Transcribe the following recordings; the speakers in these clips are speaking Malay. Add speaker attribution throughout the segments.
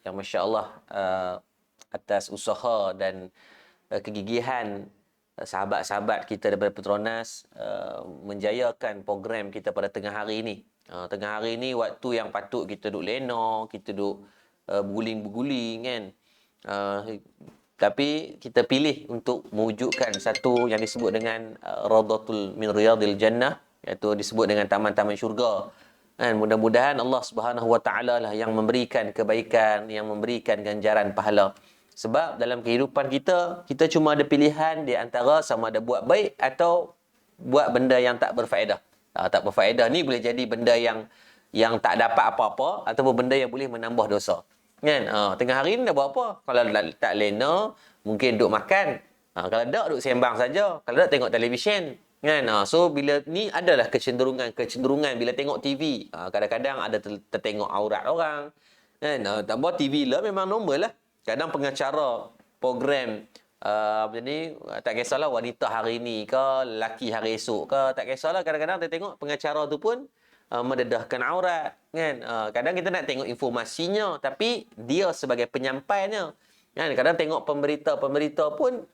Speaker 1: yang masya-Allah atas usaha dan kegigihan sahabat-sahabat kita daripada Petronas menjayakan program kita pada tengah hari ini. Tengah hari ini waktu yang patut kita duk lena, kita duk berguling-berguling kan. Tapi kita pilih untuk mewujudkan satu yang disebut dengan Radatul min Riyadil Jannah, iaitu disebut dengan taman-taman syurga. Dan mudah-mudahan Allah Subhanahu Wa Taala lah yang memberikan kebaikan, yang memberikan ganjaran pahala. Sebab dalam kehidupan kita, kita cuma ada pilihan di antara sama ada buat baik atau buat benda yang tak berfaedah. Tak berfaedah ni boleh jadi benda yang tak dapat apa-apa ataupun benda yang boleh menambah dosa. Kan? Tengah hari ni dah buat apa? Kalau tak lena, mungkin duk makan. Kalau tak, duk sembang saja. Kalau tak, tengok televisyen. Kan? So, bila ni adalah kecenderungan bila tengok TV. Kadang-kadang ada tertengok aurat orang. Kan? Tak buat TV lah, memang normal lah. Kadang pengacara program macam ni, tak kisahlah wanita hari ni ke, lelaki hari esok ke, tak kisahlah. Kadang-kadang kita tengok pengacara tu pun mendedahkan aurat kan. Kadang kita nak tengok informasinya, tapi dia sebagai penyampainya kan. Kadang tengok pemberita pun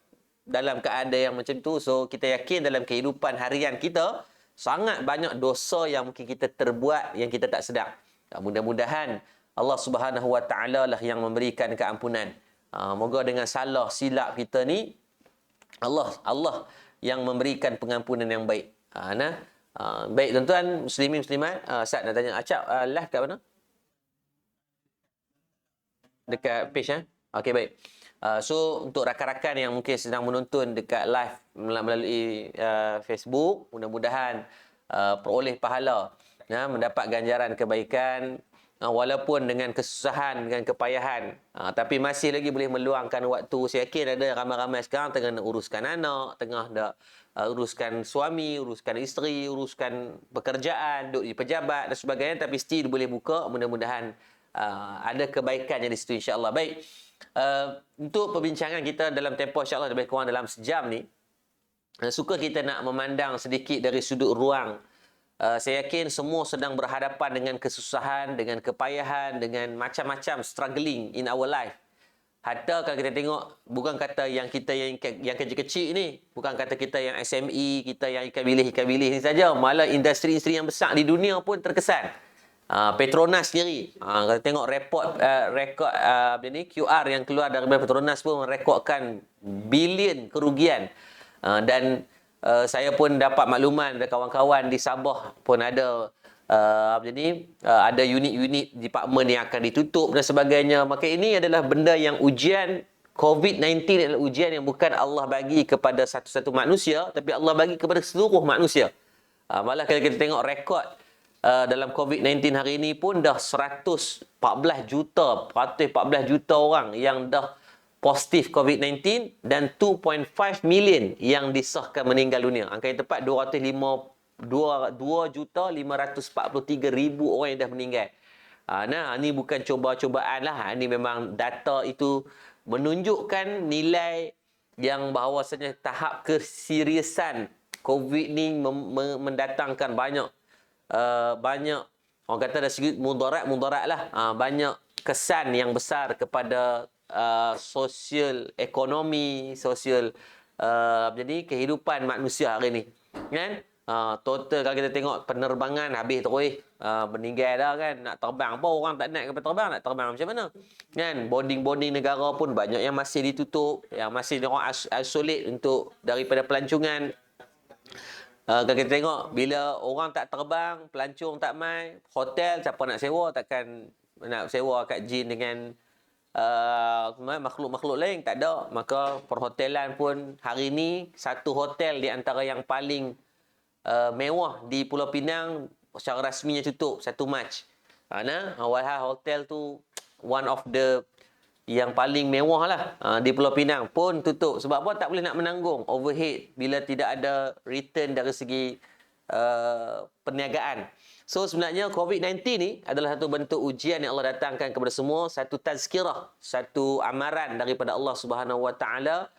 Speaker 1: dalam keadaan yang macam tu. So kita yakin dalam kehidupan harian kita sangat banyak dosa yang mungkin kita terbuat yang kita tak sedar. Mudah-mudahan Allah Subhanahu Wa Taala lah yang memberikan keampunan. Moga dengan salah silap kita ni Allah yang memberikan pengampunan yang baik. Baik tuan-tuan muslimin muslimat, Ustaz nak tanya Acap live kat mana? Dekat page Okey baik. So untuk rakan-rakan yang mungkin sedang menonton dekat live melalui Facebook, mudah-mudahan peroleh pahala, mendapat ganjaran kebaikan walaupun dengan kesusahan, dengan kepayahan, tapi masih lagi boleh meluangkan waktu. Saya yakin ada ramai-ramai sekarang tengah nak uruskan anak, tengah nak uruskan suami, uruskan isteri, uruskan pekerjaan, duduk di pejabat dan sebagainya, tapi still boleh buka. Mudah-mudahan ada kebaikannya di situ insya-Allah. Baik. Untuk perbincangan kita dalam tempoh insya-Allah lebih kurang dalam sejam ni, suka kita nak memandang sedikit dari sudut ruang. Saya yakin semua sedang berhadapan dengan kesusahan, dengan kepayahan, dengan macam-macam struggling in our life. Hatta kalau kita tengok, bukan kata yang kita yang kecil-kecil ni, bukan kata kita yang SME, kita yang ikan bilis ni saja, malah industri-industri yang besar di dunia pun terkesan. Petronas sendiri, kalau tengok rekod QR yang keluar daripada Petronas pun merekodkan bilion kerugian. Dan saya pun dapat makluman dari kawan-kawan di Sabah pun ada ada unit-unit department yang akan ditutup dan sebagainya. Maka ini adalah benda yang ujian. COVID-19 adalah ujian yang bukan Allah bagi kepada satu-satu manusia, tapi Allah bagi kepada seluruh manusia. Malah kalau kita tengok rekod dalam COVID-19 hari ini pun dah 114 juta orang yang dah positif COVID-19 dan 2.5 million yang disahkan meninggal dunia. Angka yang tepat 2,543,000 orang yang dah meninggal. Ini bukan cuba-cubaan lah. Ini memang data itu menunjukkan nilai yang bahawasanya tahap keseriusan COVID ni mendatangkan banyak orang kata dari segi mudarat lah. Banyak kesan yang besar kepada sosial ekonomi, jadi kehidupan manusia hari ni kan. Total kalau kita tengok penerbangan habis terus, meninggal dah kan. Nak terbang pun orang tak nak terbang, nak terbang macam mana kan. Bonding negara pun banyak yang masih ditutup, yang masih orang isolate untuk daripada pelancongan. Kalau kita tengok bila orang tak terbang, pelancong tak mai, hotel siapa nak sewa, takkan nak sewa kat jin dengan makhluk-makhluk lain, tak ada. Maka perhotelan pun hari ni satu hotel di antara yang paling mewah di Pulau Pinang secara rasminya tutup 1 Mac. Walhal hotel tu one of the yang paling mewah lah di Pulau Pinang pun tutup. Sebab apa? Tak boleh nak menanggung overhead bila tidak ada return dari segi perniagaan. So sebenarnya COVID-19 ni adalah satu bentuk ujian yang Allah datangkan kepada semua, satu tazkirah, satu amaran daripada Allah Subhanahu Wa Taala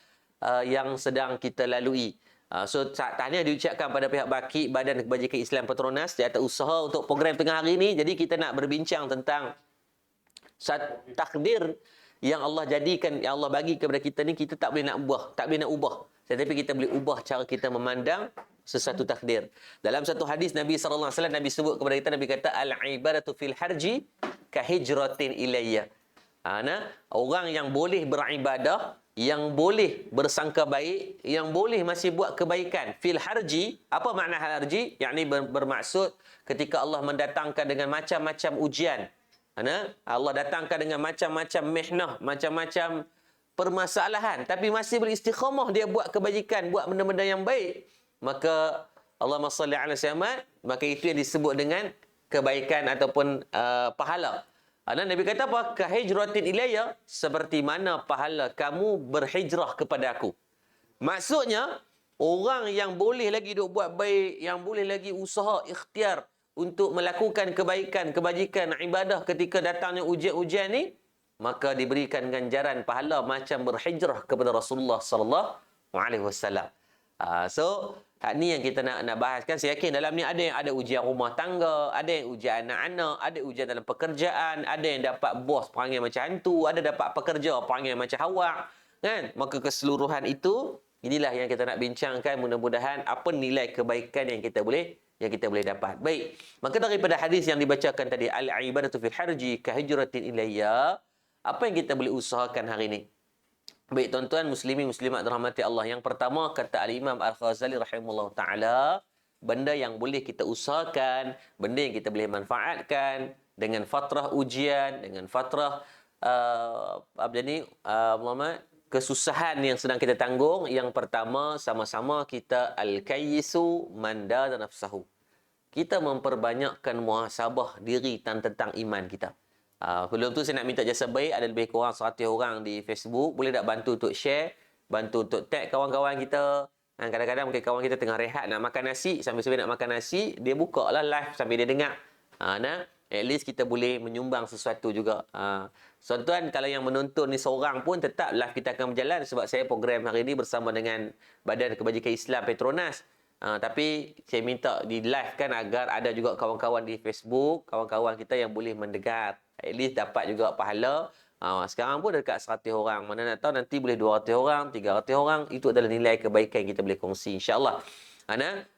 Speaker 1: yang sedang kita lalui. So tahniah diucapkan pada pihak BAKIB, Badan Kebajikan Islam Petronas, di atas usaha untuk program tengah hari ini. Jadi kita nak berbincang tentang Takdir yang Allah jadikan, yang Allah bagi kepada kita ni, kita tak boleh nak ubah, tak boleh nak ubah. Tetapi kita boleh ubah cara kita memandang sesuatu takdir. Dalam satu hadis Nabi sallallahu alaihi wasallam, Nabi sebut kepada kita, Nabi kata al-ibadatu fil harji ka hijratin ilayya. Orang yang boleh beribadah, yang boleh bersangka baik, yang boleh masih buat kebaikan fil harji. Apa makna harji? Yakni bermaksud ketika Allah mendatangkan dengan macam-macam ujian. Allah datangkan dengan macam-macam mihnah, macam-macam permasalahan, tapi masih beristiqamah dia buat kebajikan, buat benda-benda yang baik, maka Allahumma salli ala Muhammad, maka itu yang disebut dengan kebaikan ataupun pahala. Nabi kata apa? Kahijratin ilayya, seperti mana pahala kamu berhijrah kepada aku. Maksudnya, orang yang boleh lagi duk buat baik, yang boleh lagi usaha ikhtiar untuk melakukan kebaikan, kebajikan, ibadah ketika datangnya ujian-ujian ni, maka diberikan ganjaran pahala macam berhijrah kepada Rasulullah sallallahu alaihi wasallam. So, ni yang kita nak bahaskan. Saya yakin dalam ni ada yang ada ujian rumah tangga, ada yang ujian anak-anak, ada ujian dalam pekerjaan, ada yang dapat bos perangai macam hantu, ada dapat pekerja perangai macam hawak, kan? Maka keseluruhan itu, inilah yang kita nak bincangkan. Mudah-mudahan apa nilai kebaikan yang kita boleh dapat. Baik. Maka daripada hadis yang dibacakan tadi, al-ibadatu fil harji ka hijratin ilayya, apa yang kita boleh usahakan hari ini? Baik tuan-tuan muslimin muslimat dirahmati Allah. Yang pertama, kata al-Imam Al-Ghazali rahimahullah taala, benda yang boleh kita usahakan, benda yang kita boleh manfaatkan dengan fatrah ujian, dengan fatrah kesusahan yang sedang kita tanggung. Yang pertama, sama-sama kita al-kayyisu man dana nafsahu. Kita memperbanyakkan muhasabah diri tentang iman kita. Sebelum tu saya nak minta jasa baik, ada lebih kurang 100 orang di Facebook. Boleh tak bantu untuk share, bantu untuk tag kawan-kawan kita. Kadang-kadang mungkin kawan kita tengah rehat nak makan nasi, sambil-sambil nak makan nasi, dia buka lah live sambil dia dengar. At least kita boleh menyumbang sesuatu juga. Tuan-tuan, kalau yang menonton ni seorang pun, tetap live kita akan berjalan, sebab saya program hari ini bersama dengan Badan Kebajikan Islam Petronas. Tapi saya minta di live kan, agar ada juga kawan-kawan di Facebook, kawan-kawan kita yang boleh mendengar. At least dapat juga pahala. Sekarang pun dekat 100 orang. Mana nak tahu nanti boleh 200 orang, 300 orang. Itu adalah nilai kebaikan yang kita boleh kongsi, insya-Allah.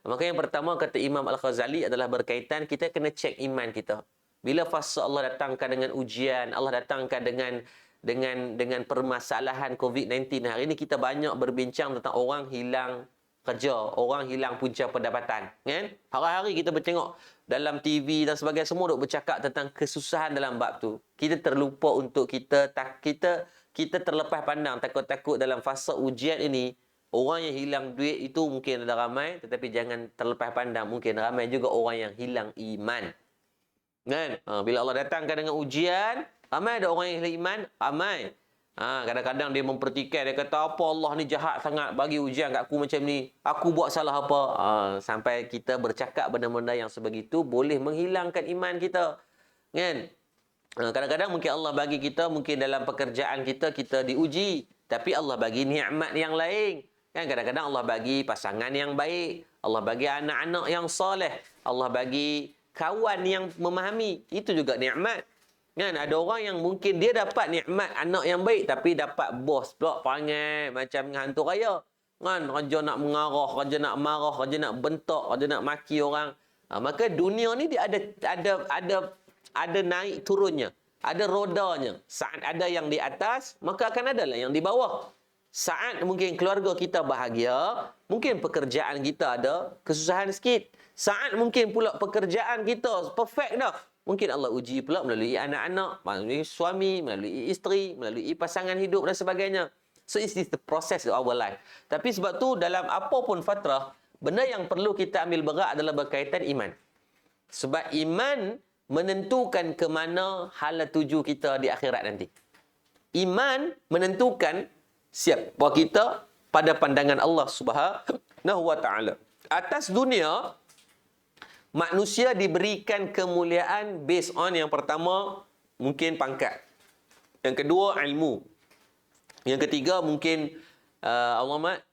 Speaker 1: Maka yang pertama kata Imam Al-Ghazali adalah berkaitan, kita kena cek iman kita. Bila fasa Allah datangkan dengan ujian, Allah datangkan dengan permasalahan COVID-19. Hari ini kita banyak berbincang tentang orang hilang kerja, orang hilang punca pendapatan, kan? Hari-hari kita bertengok dalam TV dan sebagainya, semua duk bercakap tentang kesusahan dalam bab tu. Kita terlupa untuk kita terlepas pandang, takut-takut dalam fasa ujian ini. Orang yang hilang duit itu mungkin ada ramai, tetapi jangan terlepas pandang, mungkin ramai juga orang yang hilang iman, kan? Bila Allah datangkan dengan ujian, ramai ada orang yang hilang iman, ramai. Kadang-kadang dia mempertikai, dia kata, apa Allah ni jahat sangat bagi ujian kat aku macam ni, aku buat salah apa? Sampai kita bercakap benda-benda yang sebegitu boleh menghilangkan iman kita, kan? Kadang-kadang mungkin Allah bagi kita, mungkin dalam pekerjaan kita diuji, tapi Allah bagi nikmat yang lain, kan? Kadang-kadang Allah bagi pasangan yang baik, Allah bagi anak-anak yang soleh, Allah bagi kawan yang memahami, itu juga nikmat. Kan, ada orang yang mungkin dia dapat nikmat anak yang baik, tapi dapat bos pula perangai macam hantu raya. Kan, kerja nak mengarah, kerja nak marah, kerja nak bentak, kerja nak maki orang. Maka dunia ni dia ada naik turunnya, ada rodanya. Saat ada yang di atas, maka akan ada lah yang di bawah. Saat mungkin keluarga kita bahagia, mungkin pekerjaan kita ada kesusahan sikit. Saat mungkin pula pekerjaan kita perfect dah, mungkin Allah uji pula melalui anak-anak, melalui suami, melalui isteri, melalui pasangan hidup dan sebagainya. So, it's the process of our life. Tapi sebab tu, dalam apa pun fatrah, benda yang perlu kita ambil berat adalah berkaitan iman. Sebab iman menentukan ke mana hala tuju kita di akhirat nanti. Iman menentukan siapa kita pada pandangan Allah Subhanahu wa taala. Atas dunia, manusia diberikan kemuliaan based on, yang pertama, mungkin pangkat. Yang kedua, ilmu. Yang ketiga, mungkin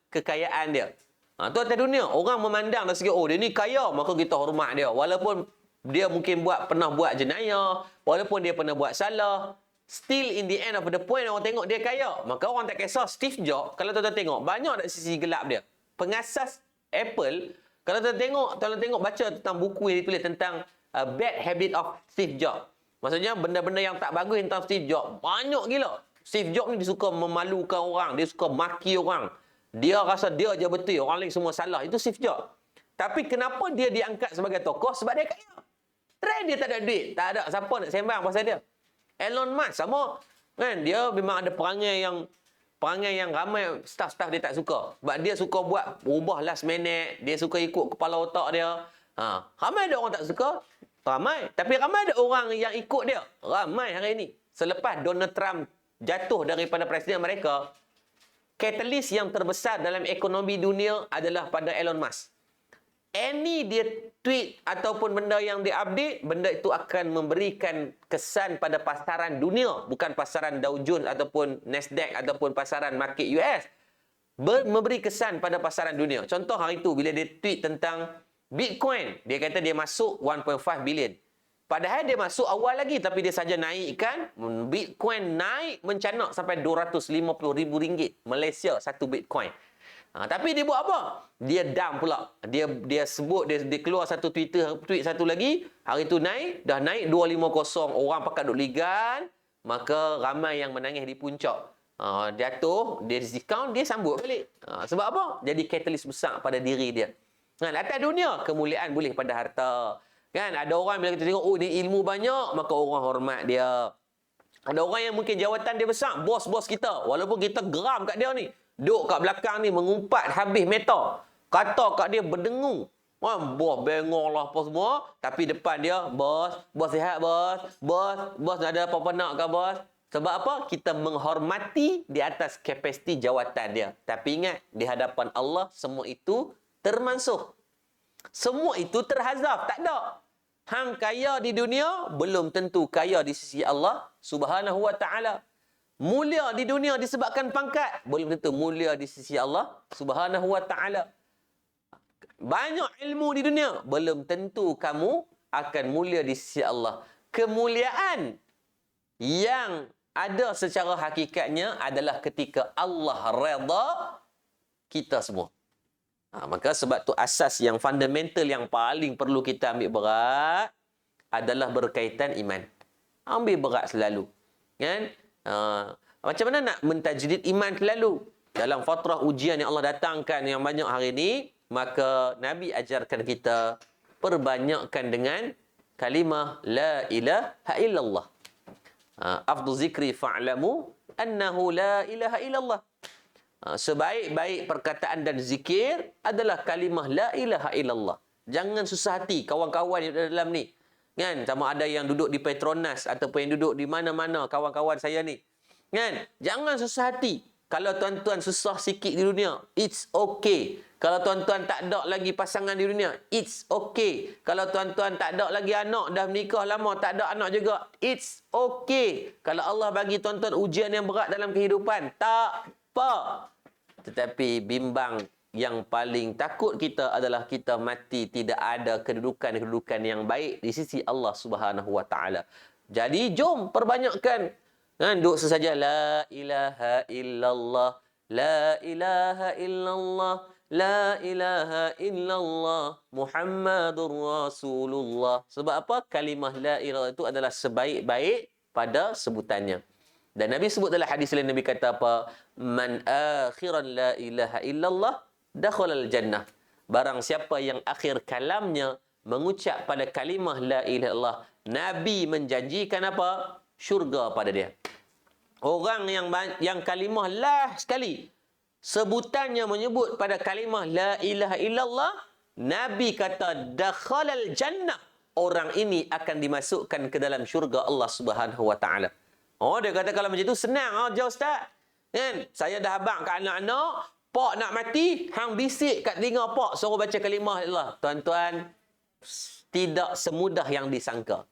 Speaker 1: kekayaan dia. Tu atas dunia. Orang memandang dari segi, oh dia ni kaya, maka kita hormat dia. Walaupun dia mungkin pernah buat jenayah, walaupun dia pernah buat salah. still in the end of the point orang tengok dia kaya. Maka orang tak kisah Steve Jobs, kalau tuan-tuan tengok, banyak tak sisi gelap dia. Pengasas Apple, kalau tuan-tuan tengok baca tentang buku yang ditulis tentang Bad Habit of Steve Jobs. Maksudnya benda-benda yang tak bagus tentang Steve Jobs, banyak gila. Steve Jobs ni dia suka memalukan orang, dia suka maki orang. Dia rasa dia je betul, orang lain semua salah. Itu Steve Jobs. Tapi kenapa dia diangkat sebagai tokoh? Sebab dia kaya. Trend dia tak ada duit. Tak ada siapa nak sembang pasal dia. Elon Musk sama. Kan? Dia memang ada perangai yang ramai staff-staff dia tak suka. Sebab dia suka buat ubah last minute. Dia suka ikut kepala otak dia. Ramai ada orang tak suka. Ramai. Tapi ramai ada orang yang ikut dia. Ramai hari ini. Selepas Donald Trump jatuh daripada presiden mereka, katalis yang terbesar dalam ekonomi dunia adalah pada Elon Musk. Any dia tweet ataupun benda yang dia update, benda itu akan memberikan kesan pada pasaran dunia, bukan pasaran Dow Jones ataupun Nasdaq ataupun pasaran market US. Memberi kesan pada pasaran dunia. Contoh hari itu bila dia tweet tentang Bitcoin, dia kata dia masuk 1.5 billion. Padahal dia masuk awal lagi, tapi dia saja naikkan, Bitcoin naik mencanak sampai RM250,000 Malaysia satu Bitcoin. Tapi dia buat apa? Dia dump pula. Dia sebut, dia keluar satu tweet satu lagi, hari tu naik, dah naik 250, orang pakat duk ligan, maka ramai yang menangis di puncak. Jatuh, dia discount, dia sambut balik. Sebab apa? Jadi katalis besar pada diri dia. Atas dunia, kemuliaan boleh pada harta. Kan? Ada orang bila kita tengok, oh dia ilmu banyak, maka orang hormat dia. Ada orang yang mungkin jawatan dia besar, bos-bos kita. Walaupun kita geram kat dia ni. Duk kat belakang ni mengumpat habis meta. Kata kat dia berdengung. Bos bengong lah apa semua. Tapi depan dia, bos sihat bos. Bos ada apa-apa nak ke bos? Sebab apa? Kita menghormati di atas kapasiti jawatan dia. Tapi ingat, di hadapan Allah, semua itu termansuh. Semua itu terhazaf. Tak ada. Hang kaya di dunia, belum tentu kaya di sisi Allah Subhanahu wa ta'ala. Mulia di dunia disebabkan pangkat, belum tentu mulia di sisi Allah Subhanahu wa ta'ala. Banyak ilmu di dunia, belum tentu kamu akan mulia di sisi Allah. Kemuliaan yang ada secara hakikatnya adalah ketika Allah redha kita semua. Maka sebab tu asas yang fundamental yang paling perlu kita ambil berat adalah berkaitan iman. Ambil berat selalu. Kan? Macam mana nak mentajdid iman selalu? Dalam fatrah ujian yang Allah datangkan yang banyak hari ini, maka Nabi ajarkan kita perbanyakkan dengan kalimah la ilaha illallah. Afdhu zikri fa'lamu annahu la ilaha illallah. Sebaik-baik perkataan dan zikir adalah kalimah la ilaha illallah. Jangan susah hati kawan-kawan yang dalam ni. Kan? Sama ada yang duduk di Petronas ataupun yang duduk di mana-mana kawan-kawan saya ni. Kan? Jangan susah hati. Kalau tuan-tuan susah sikit di dunia, it's okay. Kalau tuan-tuan tak ada lagi pasangan di dunia, it's okay. Kalau tuan-tuan tak ada lagi anak, dah menikah lama, tak ada anak juga, it's okay. Kalau Allah bagi tuan-tuan ujian yang berat dalam kehidupan, tak apa. Tetapi bimbang yang paling takut kita adalah kita mati tidak ada kedudukan-kedudukan yang baik di sisi Allah Subhanahu wa ta'ala. Jadi jom perbanyakkan. Duk sesaja la ilaha illallah, la ilaha illallah, la ilaha illallah, Muhammadur Rasulullah. Sebab apa? Kalimah la ilaha itu adalah sebaik-baik pada sebutannya. Dan Nabi sebut dalam hadis lain, Nabi kata apa? Man akhiran la ilaha illallah, dakhalal jannah. Barang siapa yang akhir kalamnya mengucap pada kalimah la ilaha illallah, Nabi menjanjikan apa? Syurga pada dia. Orang yang kalimah la sekali, sebutannya menyebut pada kalimah la ilaha illallah, Nabi kata dakhalal jannah. Orang ini akan dimasukkan ke dalam syurga Allah Subhanahu wa ta'ala. Dia kata kalau macam itu senang je ustaz. Kan? Saya dah abang kat anak-anak, pak nak mati, hang bisik kat telinga pak suruh baca kalimah Allah. Tuan-tuan, tidak semudah yang disangka.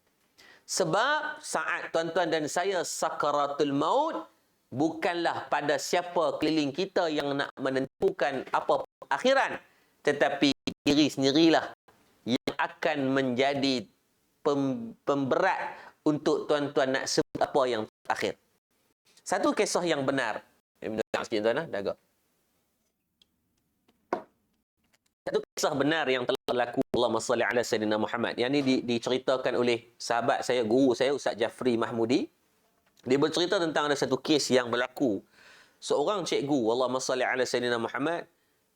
Speaker 1: Sebab saat tuan-tuan dan saya sakaratul maut, bukanlah pada siapa keliling kita yang nak menentukan apa akhiran, tetapi diri sendirilah yang akan menjadi pemberat untuk tuan-tuan nak sebut apa yang akhir. Satu kisah yang benar. Dengar sikit tuan, dah agak. Satu kisah benar yang telah berlaku, Allahumma salli ala Sayyidina Muhammad. Yang ni diceritakan oleh sahabat saya, guru saya, Ustaz Jafri Mahmudi. Dia bercerita tentang ada satu kes yang berlaku. Seorang cikgu, Allahumma salli ala Sayyidina Muhammad,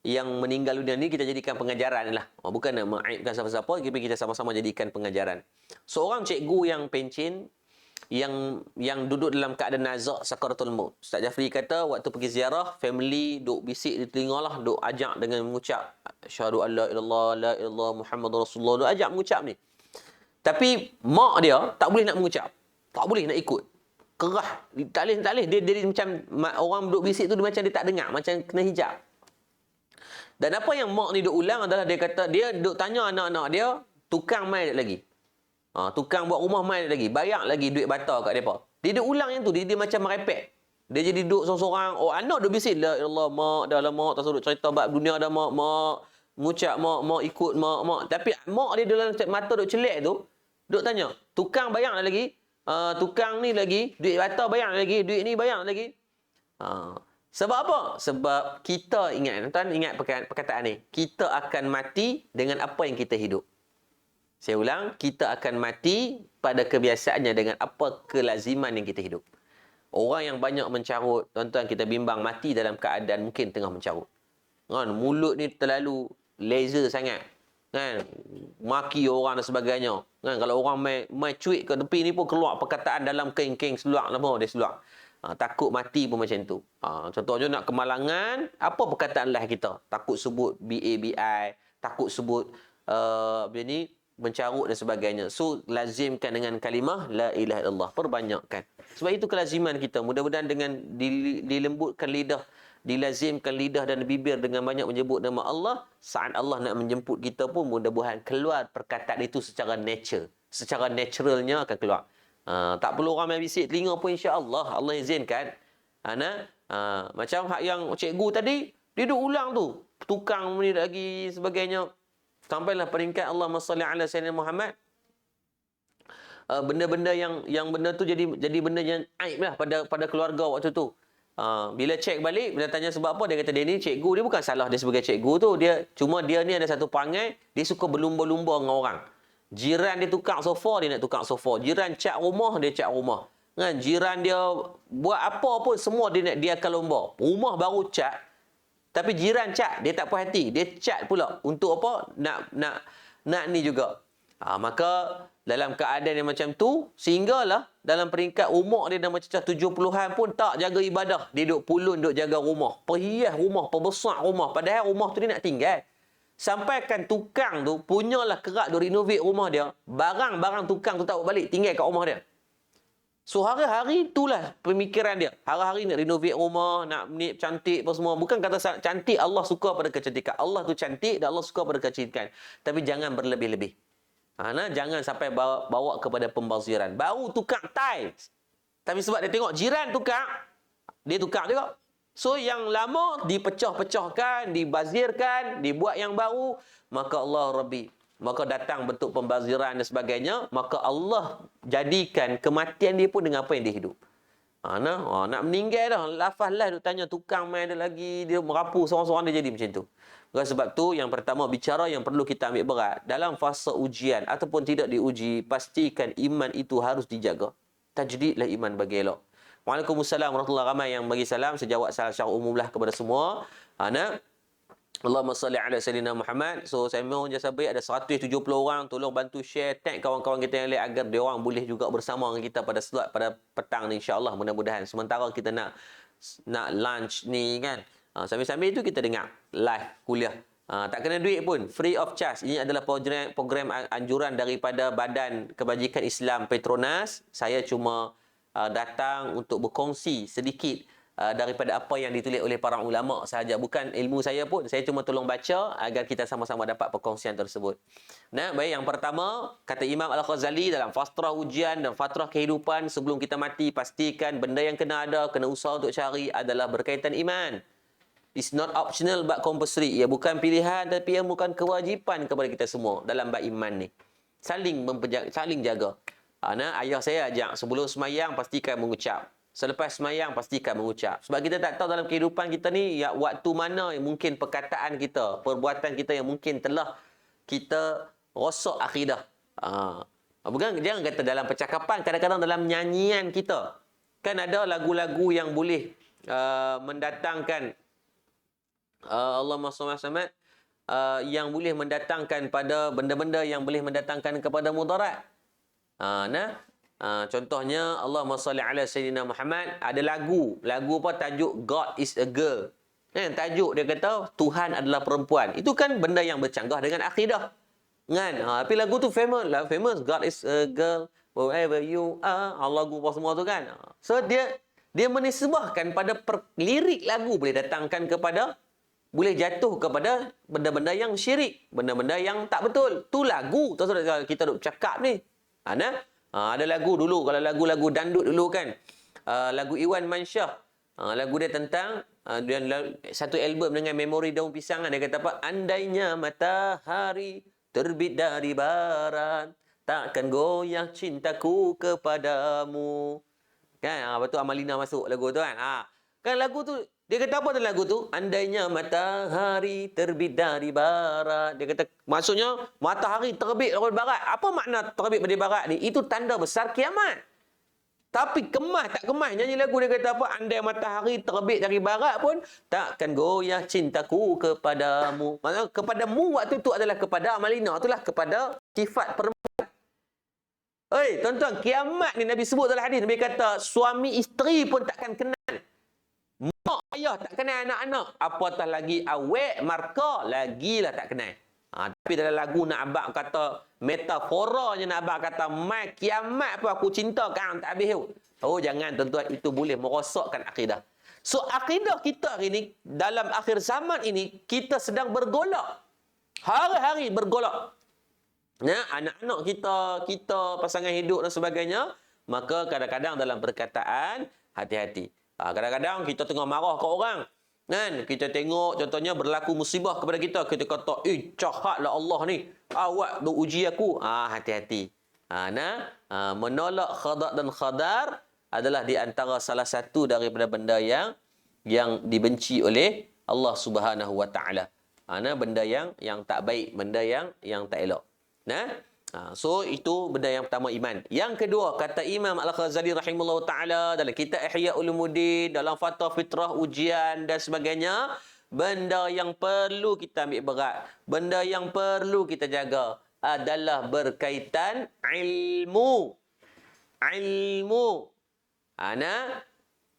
Speaker 1: yang meninggal dunia ni kita jadikan pengajaran lah. Bukan nak mengaibkan siapa-siapa, tapi kita sama-sama jadikan pengajaran. Seorang cikgu yang pencin, yang duduk dalam keadaan nazak sakaratul maut. Ustaz Jafri kata waktu pergi ziarah, family duk bisik di telinga lah, duk ajak dengan mengucap asyhadu an la ilallah la ilallah Muhammadur Rasulullah, duk ajak mengucap ni. Tapi mak dia tak boleh nak mengucap, tak boleh nak ikut, kerah, tak boleh. Dia macam orang duk bisik tu, dia macam dia tak dengar, macam kena hijab. Dan apa yang mak ni duk ulang adalah dia kata, dia duk tanya anak-anak dia, tukang mai lagi. Tukang buat rumah mai lagi, bayar lagi duit bata kat depa. Dia duk ulang yang tu, dia macam merepek. Dia jadi duduk seorang-seorang. Anak duk bisik, la ilallah mak, dah lah mak, tak suruh cerita bab dunia dah mak, mengucap mak ikut mak. Tapi mak dia dalam mata duk celek tu, duk tanya, tukang bayar lagi, tukang ni lagi, duit bata bayar lagi, duit ni bayar lagi. Sebab apa? Sebab kita ingat, tuan ingat perkataan ni, kita akan mati dengan apa yang kita hidup. Saya ulang, kita akan mati pada kebiasaannya dengan apa kelaziman yang kita hidup. Orang yang banyak mencarut, tuan-tuan kita bimbang mati dalam keadaan mungkin tengah mencarut. Kan, mulut ni terlalu laser sangat. Kan, maki orang dan sebagainya. Kan, kalau orang mai cuit ke tepi ni pun keluar perkataan dalam keng-keng seluar lama dia seluar. Takut mati pun macam tu. Contohnya nak kemalangan, apa perkataan lah kita? Takut sebut BABI, takut sebut mencarut dan sebagainya. So, lazimkan dengan kalimah la ilaha illallah. Perbanyakkan. Sebab itu kelaziman kita. Mudah-mudahan dengan dilembutkan lidah, dilazimkan lidah dan bibir dengan banyak menyebut nama Allah, saat Allah nak menjemput kita pun mudah-mudahan keluar perkataan itu secara nature. Secara naturalnya akan keluar. Tak perlu orang main bisik telinga pun, insya-Allah Allah izinkan. Macam hak yang cikgu tadi, dia duk ulang tu. Tukang ni lagi sebagainya. Sampailah peringkat Allahumma salli ala Sayyidina Muhammad. Benda-benda yang benda tu jadi benda yang aib lah pada keluarga waktu tu. Bila cek balik, bila tanya sebab apa, dia kata dia ni cikgu, dia bukan salah dia sebagai cikgu tu, dia ni ada satu perangai, dia suka berlumba-lumba dengan orang. Jiran dia tukar sofa, dia nak tukar sofa. Jiran cat rumah, dia cat rumah. Kan, jiran dia buat apa pun semua dia akan lomba. Rumah baru cat, tapi jiran cat, dia tak puas hati. Dia cat pula. Untuk apa? Nak ni juga. Maka dalam keadaan yang macam tu, sehinggalah dalam peringkat umur dia dah macam 70-an pun tak jaga ibadah. Dia duk pulun, duk jaga rumah. Perhias rumah, perbesar rumah. Padahal rumah tu dia nak tinggal. Sampaikan tukang tu punyalah kerak duk renovate rumah dia. Barang-barang tukang tu tak bawa balik, tinggal kat rumah dia. So hari-hari itulah pemikiran dia. Hari-hari nak renovate rumah, nak nip cantik apa semua. Bukan kata cantik, Allah suka pada kecantikan. Allah tu cantik dan Allah suka pada kecantikan. Tapi jangan berlebih-lebih. Jangan sampai bawa kepada pembaziran. Baru tukar tiles. Tapi sebab dia tengok jiran tukar, dia tukar juga. So yang lama dipecah-pecahkan, dibazirkan, dibuat yang baru. Maka Allah Rabbi, maka datang bentuk pembaziran dan sebagainya, maka Allah jadikan kematian dia pun dengan apa yang dia hidup. Nak meninggal dah, lafaz lah duk tanya tukang main ada lagi, dia merapu seorang-seorang, dia jadi macam tu. Oleh sebab tu, yang pertama bicara yang perlu kita ambil berat dalam fasa ujian ataupun tidak diuji, pastikan iman itu harus dijaga. Tajdidlah iman bagi elok. Waalaikumsalam warahmatullahi wabarakatuh. Ramai yang bagi salam, saya jawab salam secara umum lah kepada semua. Allahumma salli ala Sayyidina Muhammad. So, saya mohon jasa baik ada 170 orang. Tolong bantu share, tag kawan-kawan kita yang lain agar dia orang boleh juga bersama dengan kita pada slot pada petang ni, insya-Allah, mudah-mudahan. Sementara kita nak lunch ni kan. Sambil-sambil itu kita dengar live kuliah. Tak kena duit pun, free of charge. Ini adalah program anjuran daripada Badan Kebajikan Islam Petronas. Saya cuma datang untuk berkongsi sedikit daripada apa yang ditulis oleh para ulama sahaja. Bukan ilmu saya pun, saya cuma tolong baca agar kita sama-sama dapat perkongsian tersebut. Baik, yang pertama, kata Imam Al-Ghazali dalam fatrah ujian dan fatrah kehidupan sebelum kita mati, pastikan benda yang kena ada, kena usaha untuk cari adalah berkaitan iman. It's not optional but compulsory. Ia bukan pilihan tapi ia bukan kewajipan kepada kita semua dalam bab iman ni. Saling jaga. Ayah saya ajak, sebelum semayang pastikan mengucap. Selepas semayang pastikan mengucap. Sebab kita tak tahu dalam kehidupan kita ni, ya, waktu mana yang mungkin perkataan kita, perbuatan kita yang mungkin telah kita rosak akidah. Bukan, jangan kata dalam percakapan, kadang-kadang dalam nyanyian kita. Kan ada lagu-lagu yang boleh mendatangkan Allahumma shalli alaihi yang boleh mendatangkan pada benda-benda yang boleh mendatangkan kepada mudarat. Contohnya Allahumma salli ala sayyidina Muhammad, ada lagu apa tajuk God is a girl. Tajuk dia kata Tuhan adalah perempuan. Itu kan benda yang bercanggah dengan akidah. Kan? Tapi lagu tu famous God is a girl wherever you are. Allah lagu apa semua tu kan. So dia menisbahkan pada lirik lagu boleh datangkan kepada, boleh jatuh kepada benda-benda yang syirik, benda-benda yang tak betul. Tu lagu. Tu kita duk cakap ni. Ada lagu dulu, kalau lagu-lagu dandut dulu kan, lagu Iwan Mansyah, lagu dia tentang satu album dengan Memori Daun Pisang, dia kata apa, andainya matahari terbit dari barat, takkan goyah cintaku kepadamu. Kan, lepas tu Amalina masuk lagu tu kan. Kan lagu tu, dia kata apa tu lagu tu? Andainya matahari terbit dari barat. Dia kata, maksudnya matahari terbit dari barat. Apa makna terbit dari barat ni? Itu tanda besar kiamat. Tapi kemas tak kemas nyanyi lagu, dia kata apa? Andai matahari terbit dari barat pun takkan goyah cintaku kepadamu. Maksudnya kepadamu waktu itu adalah kepada Amalina. Itulah kepada sifat perempuan. Tuan-tuan, kiamat ni Nabi sebut dalam hadis. Nabi kata suami isteri pun takkan kenal. Mak ayah tak kenal anak-anak. Apatah lagi awek marka, lagilah tak kenal. Tapi dalam lagu nak abang kata, metaforanya nak abang kata, mai kiamat pun aku cinta kau tak habis. Jangan tuan-tuan, itu boleh merosakkan akidah. So akidah kita hari ni, dalam akhir zaman ini, kita sedang bergolak. Hari-hari bergolak. Anak-anak kita, pasangan hidup dan sebagainya, maka kadang-kadang dalam perkataan, hati-hati. Kadang-kadang kita tengah marah ke orang, kan? Kita tengok contohnya berlaku musibah kepada kita, kita kata, jahatlah Allah ni, awak duk uji aku. Hati-hati. Menolak khada' dan khadar adalah di antara salah satu daripada benda yang dibenci oleh Allah Subhanahu wa taala. Benda yang tak baik, benda yang tak elok. So itu benda yang pertama, iman. Yang kedua, kata Imam Al-Ghazali rahimahullah ta'ala dalam kitab Ihya Ulumuddin, dalam Fatwa Fitrah, ujian dan sebagainya, benda yang perlu kita ambil berat, benda yang perlu kita jaga adalah berkaitan ilmu.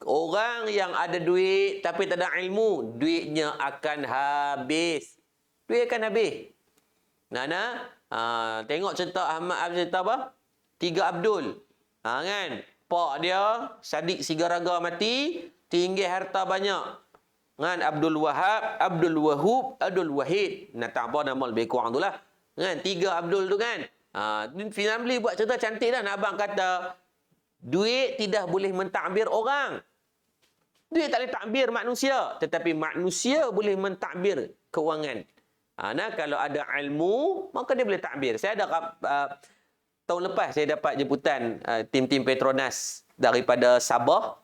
Speaker 1: Orang yang ada duit tapi tak ada ilmu, duitnya akan habis. Tengok cerita Ahmad, cerita apa? 3 Abdul. Kan? Pak dia, Sadiq Sigaraga mati, tinggal harta banyak. Kan? Abdul Wahab, Abdul Wahub, Abdul Wahid. Tak apa nama lebih kurang tu lah. Kan? 3 Abdul tu kan? Finamli buat cerita cantik dah. Abang kata, duit tidak boleh mentakbir orang. Duit tak boleh takbir manusia. Tetapi manusia boleh mentakbir kewangan. Kalau ada ilmu, maka dia boleh takbir. Saya ada tahun lepas saya dapat jemputan tim-tim Petronas daripada Sabah.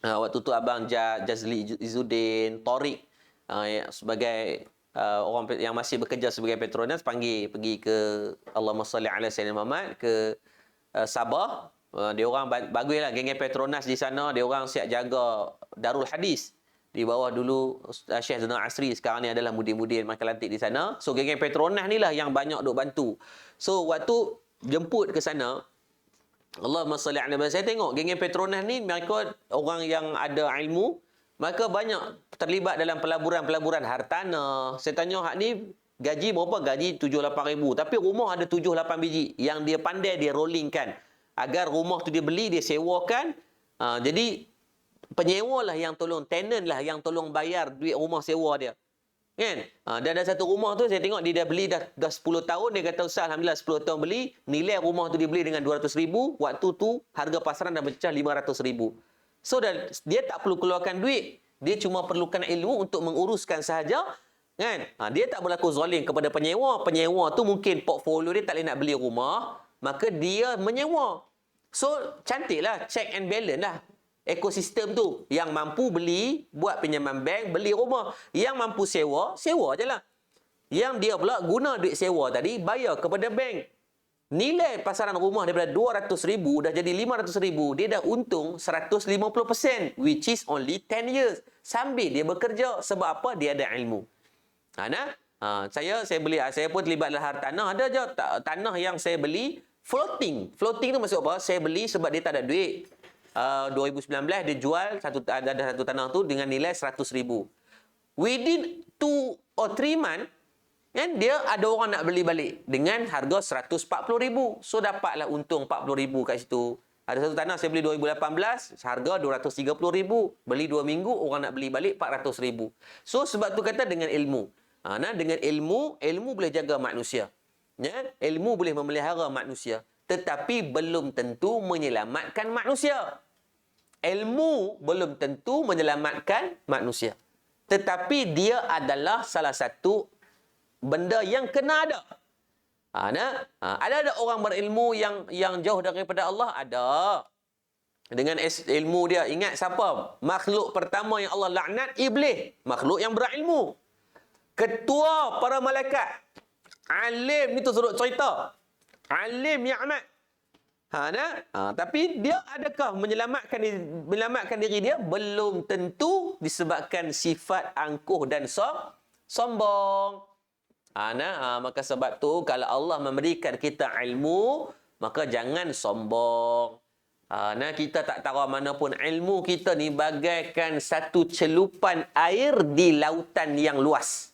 Speaker 1: Waktu tu abang Jazli Izzuddin, Tariq, sebagai orang yang masih bekerja sebagai Petronas, pergi ke Allahumma salli ala sayyidina Muhammad ke Sabah. Dia orang baguslah geng Petronas di sana, dia orang siap jaga Darul Hadis. Di bawah dulu Syekh Zainal Asri, sekarang ni adalah mudir-mudir Makan Lantik di sana. So geng Petronas ni lah yang banyak duk bantu. So waktu jemput ke sana, Allahumma salli ala Muhammad, saya tengok geng Petronas ni mereka orang yang ada ilmu, mereka banyak terlibat dalam pelaburan-pelaburan hartanah. Saya tanya, hak ni gaji berapa? Gaji 7-8 ribu. Tapi rumah ada 7-8 biji. Yang dia pandai dia rollingkan. Agar rumah tu dia beli, dia sewakan. Jadi penyewa lah yang tolong, tenant lah yang tolong bayar duit rumah sewa dia. Kan? Dan ada satu rumah tu saya tengok dia dah beli dah 10 tahun. Dia kata, Ustaz, alhamdulillah 10 tahun beli. Nilai rumah tu dia beli dengan 200 ribu. Waktu tu harga pasaran dah pecah 500 ribu. So dia tak perlu keluarkan duit. Dia cuma perlukan ilmu untuk menguruskan sahaja. Kan? Dia tak berlaku zalim kepada penyewa. Penyewa tu mungkin portfolio dia tak boleh nak beli rumah. maka dia menyewa. So, cantiklah check and balance lah ekosistem tu. Yang mampu beli, buat pinjaman bank, beli rumah. Yang mampu sewa, sewa je lah. Yang dia pula guna duit sewa tadi, bayar kepada bank. Nilai pasaran rumah daripada 200,000 dah jadi 500,000. Dia dah untung 150%, which is only 10 years. Sambil dia bekerja. Sebab apa? Dia ada ilmu. Saya beli, saya pun terlibat dalam hartanah. Ada je tanah yang saya beli floating. Floating tu maksud apa? Saya beli sebab dia tak ada duit. 2019 dia jual ada satu tanah tu dengan nilai 100,000. Within 2 or 3 months, kan, dia ada orang nak beli balik dengan harga 140,000. So dapatlah untung 40,000 kat situ. Ada satu tanah saya beli 2018, harga 230,000. Beli 2 minggu, orang nak beli balik 400,000. So sebab tu kata dengan ilmu. Dengan ilmu boleh jaga manusia. Ya? Ilmu boleh memelihara manusia. Tetapi belum tentu menyelamatkan manusia. Ilmu belum tentu menyelamatkan manusia. Tetapi dia adalah salah satu benda yang kena ada. Ada orang berilmu yang jauh daripada Allah? Ada. Dengan ilmu dia. Ingat siapa? Makhluk pertama yang Allah laknat, Iblis. Makhluk yang berilmu. Ketua para malaikat. Alim ni tu suruh cerita. Alim yang amat. Tapi dia adakah menyelamatkan diri dia? Belum tentu, disebabkan sifat angkuh dan sombong. Maka sebab tu kalau Allah memberikan kita ilmu, maka jangan sombong. Kita tak tahu mana pun ilmu kita ni bagaikan satu celupan air di lautan yang luas.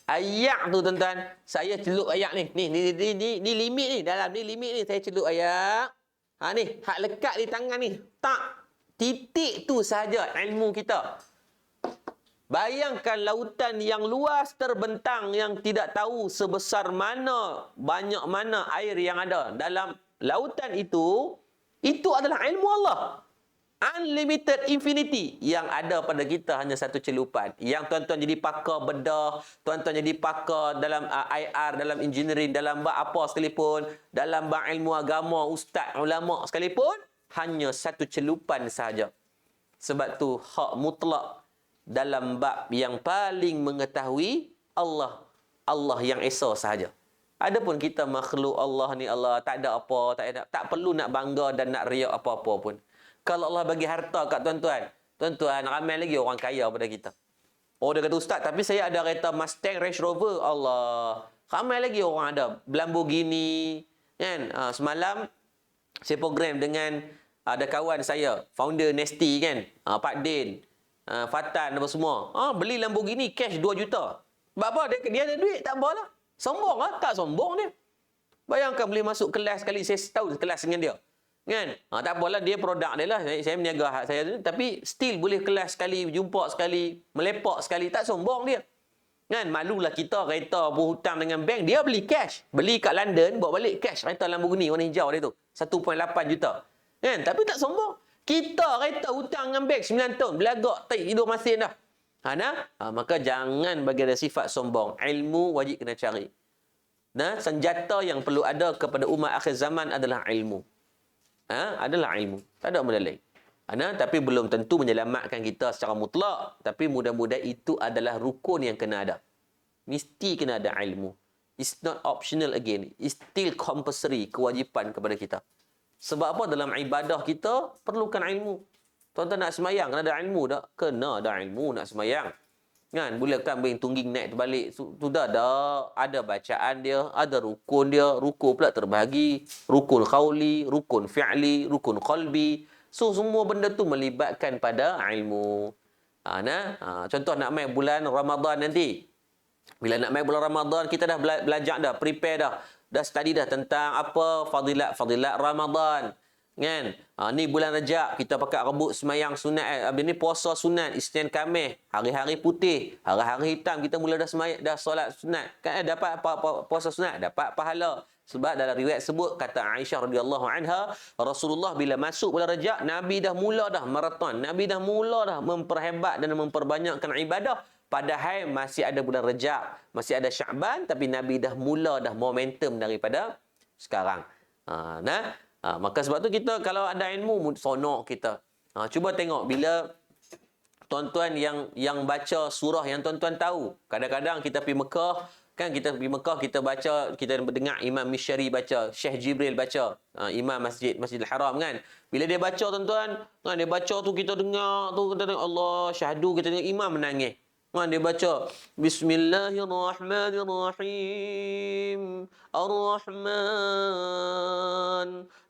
Speaker 1: Ayak tu tuan-tuan, saya celup ayak ni. Ni limit ni, dalam ni limit ni saya celup ayak. Ni hak lekat di tangan ni. Tak, titik tu sahaja ilmu kita. Bayangkan lautan yang luas terbentang yang tidak tahu sebesar mana, banyak mana air yang ada dalam lautan itu adalah ilmu Allah. Unlimited infinity. Yang ada pada kita hanya satu celupan. Yang tuan-tuan jadi pakar bedah, tuan-tuan jadi pakar dalam IR, dalam engineering, dalam bab apa sekalipun, dalam bab ilmu agama, ustaz, ulama sekalipun, hanya satu celupan sahaja. Sebab tu hak mutlak dalam bab yang paling mengetahui Allah yang esa sahaja. Adapun kita makhluk Allah ni, Allah tak ada apa, tak perlu nak bangga dan nak riak apa-apa pun. Kalau Allah bagi harta kat tuan-tuan, ramai lagi orang kaya pada kita. Oh, dia kata, ustaz, tapi saya ada kereta Mustang, Range Rover. Allah, ramai lagi orang ada Lamborghini, kan? Semalam saya program dengan ada kawan saya, founder Nesty, kan? Pak Din, Fatan apa semua. Beli Lamborghini cash 2 juta. Sebab apa? Dia ada duit, tak apalah. Sombong lah? Tak sombong dia. Bayangkan boleh masuk kelas sekali, saya tahu kelas dengan dia. Kan? Tak apalah, dia produk dia lah. Saya meniaga hak saya tu. Tapi still boleh kelas sekali, jumpa sekali, melepak sekali. Tak sombong dia. Kan? Malulah kita kereta berhutang dengan bank. Dia beli cash. Beli kat London, bawa balik cash. Kereta Lamborghini warna hijau dia tu. 1.8 juta. Kan? Tapi tak sombong. Kita kereta hutang dengan bank 9 tahun. Belagak, tak tidur masin dah. Maka jangan bagi ada sifat sombong. Ilmu wajib kena cari. Senjata yang perlu ada kepada umat akhir zaman adalah ilmu. Adalah ilmu. Tak ada benda lain. Tapi belum tentu menyelamatkan kita secara mutlak. Tapi mudah-mudahan itu adalah rukun yang kena ada. Mesti kena ada ilmu. It's not optional again. It's still compulsory, kewajipan kepada kita. Sebab apa? Dalam ibadah kita perlukan ilmu. Tuan-tuan nak semayang, kena ada ilmu tak? Kena ada ilmu nak semayang. Kan? Boleh kan bering tungging naik terbalik. Sudah ada bacaan dia, ada rukun dia. Rukun pula terbahagi. Rukun khawli, rukun fi'li, rukun qalbi. So, semua benda tu melibatkan pada ilmu. Contoh nak main bulan Ramadan nanti. Bila nak main bulan Ramadan, kita dah belajar dah, prepare dah. Dah study dah tentang apa fadilat Ramadan. Kan? Ni bulan Rajab, kita pakai rambut semayang sunat. Ni puasa sunat, Isnin Khamis, hari-hari putih, hari-hari hitam kita mula dah solat sunat. Kan dapat puasa sunat, dapat pahala. Sebab dalam riwayat sebut, kata Aisyah radhiyallahu anha, Rasulullah bila masuk bulan Rajab, Nabi dah mula dah maraton. Nabi dah mula dah memperhebat dan memperbanyakkan ibadah. Padahal masih ada bulan Rajab, masih ada Syaban, tapi Nabi dah mula dah momentum daripada sekarang. Maka sebab tu kita kalau ada ilmu, sonok kita. Cuba tengok bila tuan-tuan yang baca surah yang tuan-tuan tahu. Kadang-kadang kita pergi Mekah, kan kita pergi Mekah, kita baca, kita dengar Imam Misyari baca, Syekh Jibril baca, Imam Masjidil Haram kan. Bila dia baca tuan-tuan, kan dia baca tu kita dengar tu, kita dengar Allah syahdu, kita dengar imam menangis. Kan dia baca Bismillahirrahmanirrahim Ar-Rahman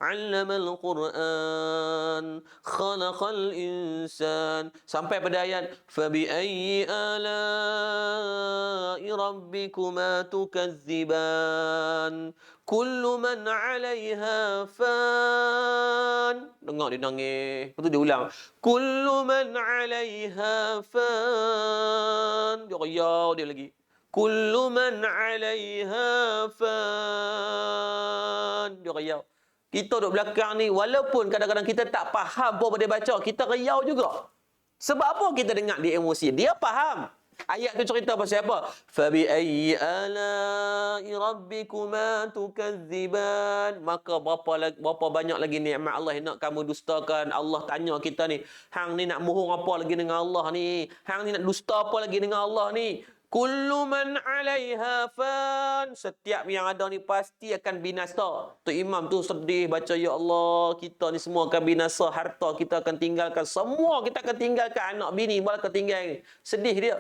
Speaker 1: 'Allamal Qur'an Khalaqal Insan sampai pada ayat Fabi ayyi ala'i rabbikuma tukadziban Kullu man 'alaiha fan. Dengar dia nangis. Lepas tu dia ulang. Kullu man 'alaiha fan. Dia riau dia lagi. Kullu man 'alaiha fan. Dia riau. Kita duduk belakang ni, walaupun kadang-kadang kita tak faham apa dia baca, kita riau juga. Sebab apa kita dengar dia emosi? Dia faham. Ayat tu cerita pasal apa? Fabi ayyi ala'i rabbikuma tukadziban. Maka berapa banyak lagi nikmat Allah yang nak kamu dustakan. Allah tanya kita ni, hang ni nak bohong apa lagi dengan Allah ni? Hang ni nak dusta apa lagi dengan Allah ni? Kullu man 'alaiha fan. Setiap yang ada ni pasti akan binasa. Tu imam tu sedih baca, ya Allah, kita ni semua akan binasa, harta kita akan tinggalkan, semua kita akan tinggalkan, anak bini malah ketinggalan. Sedih dia.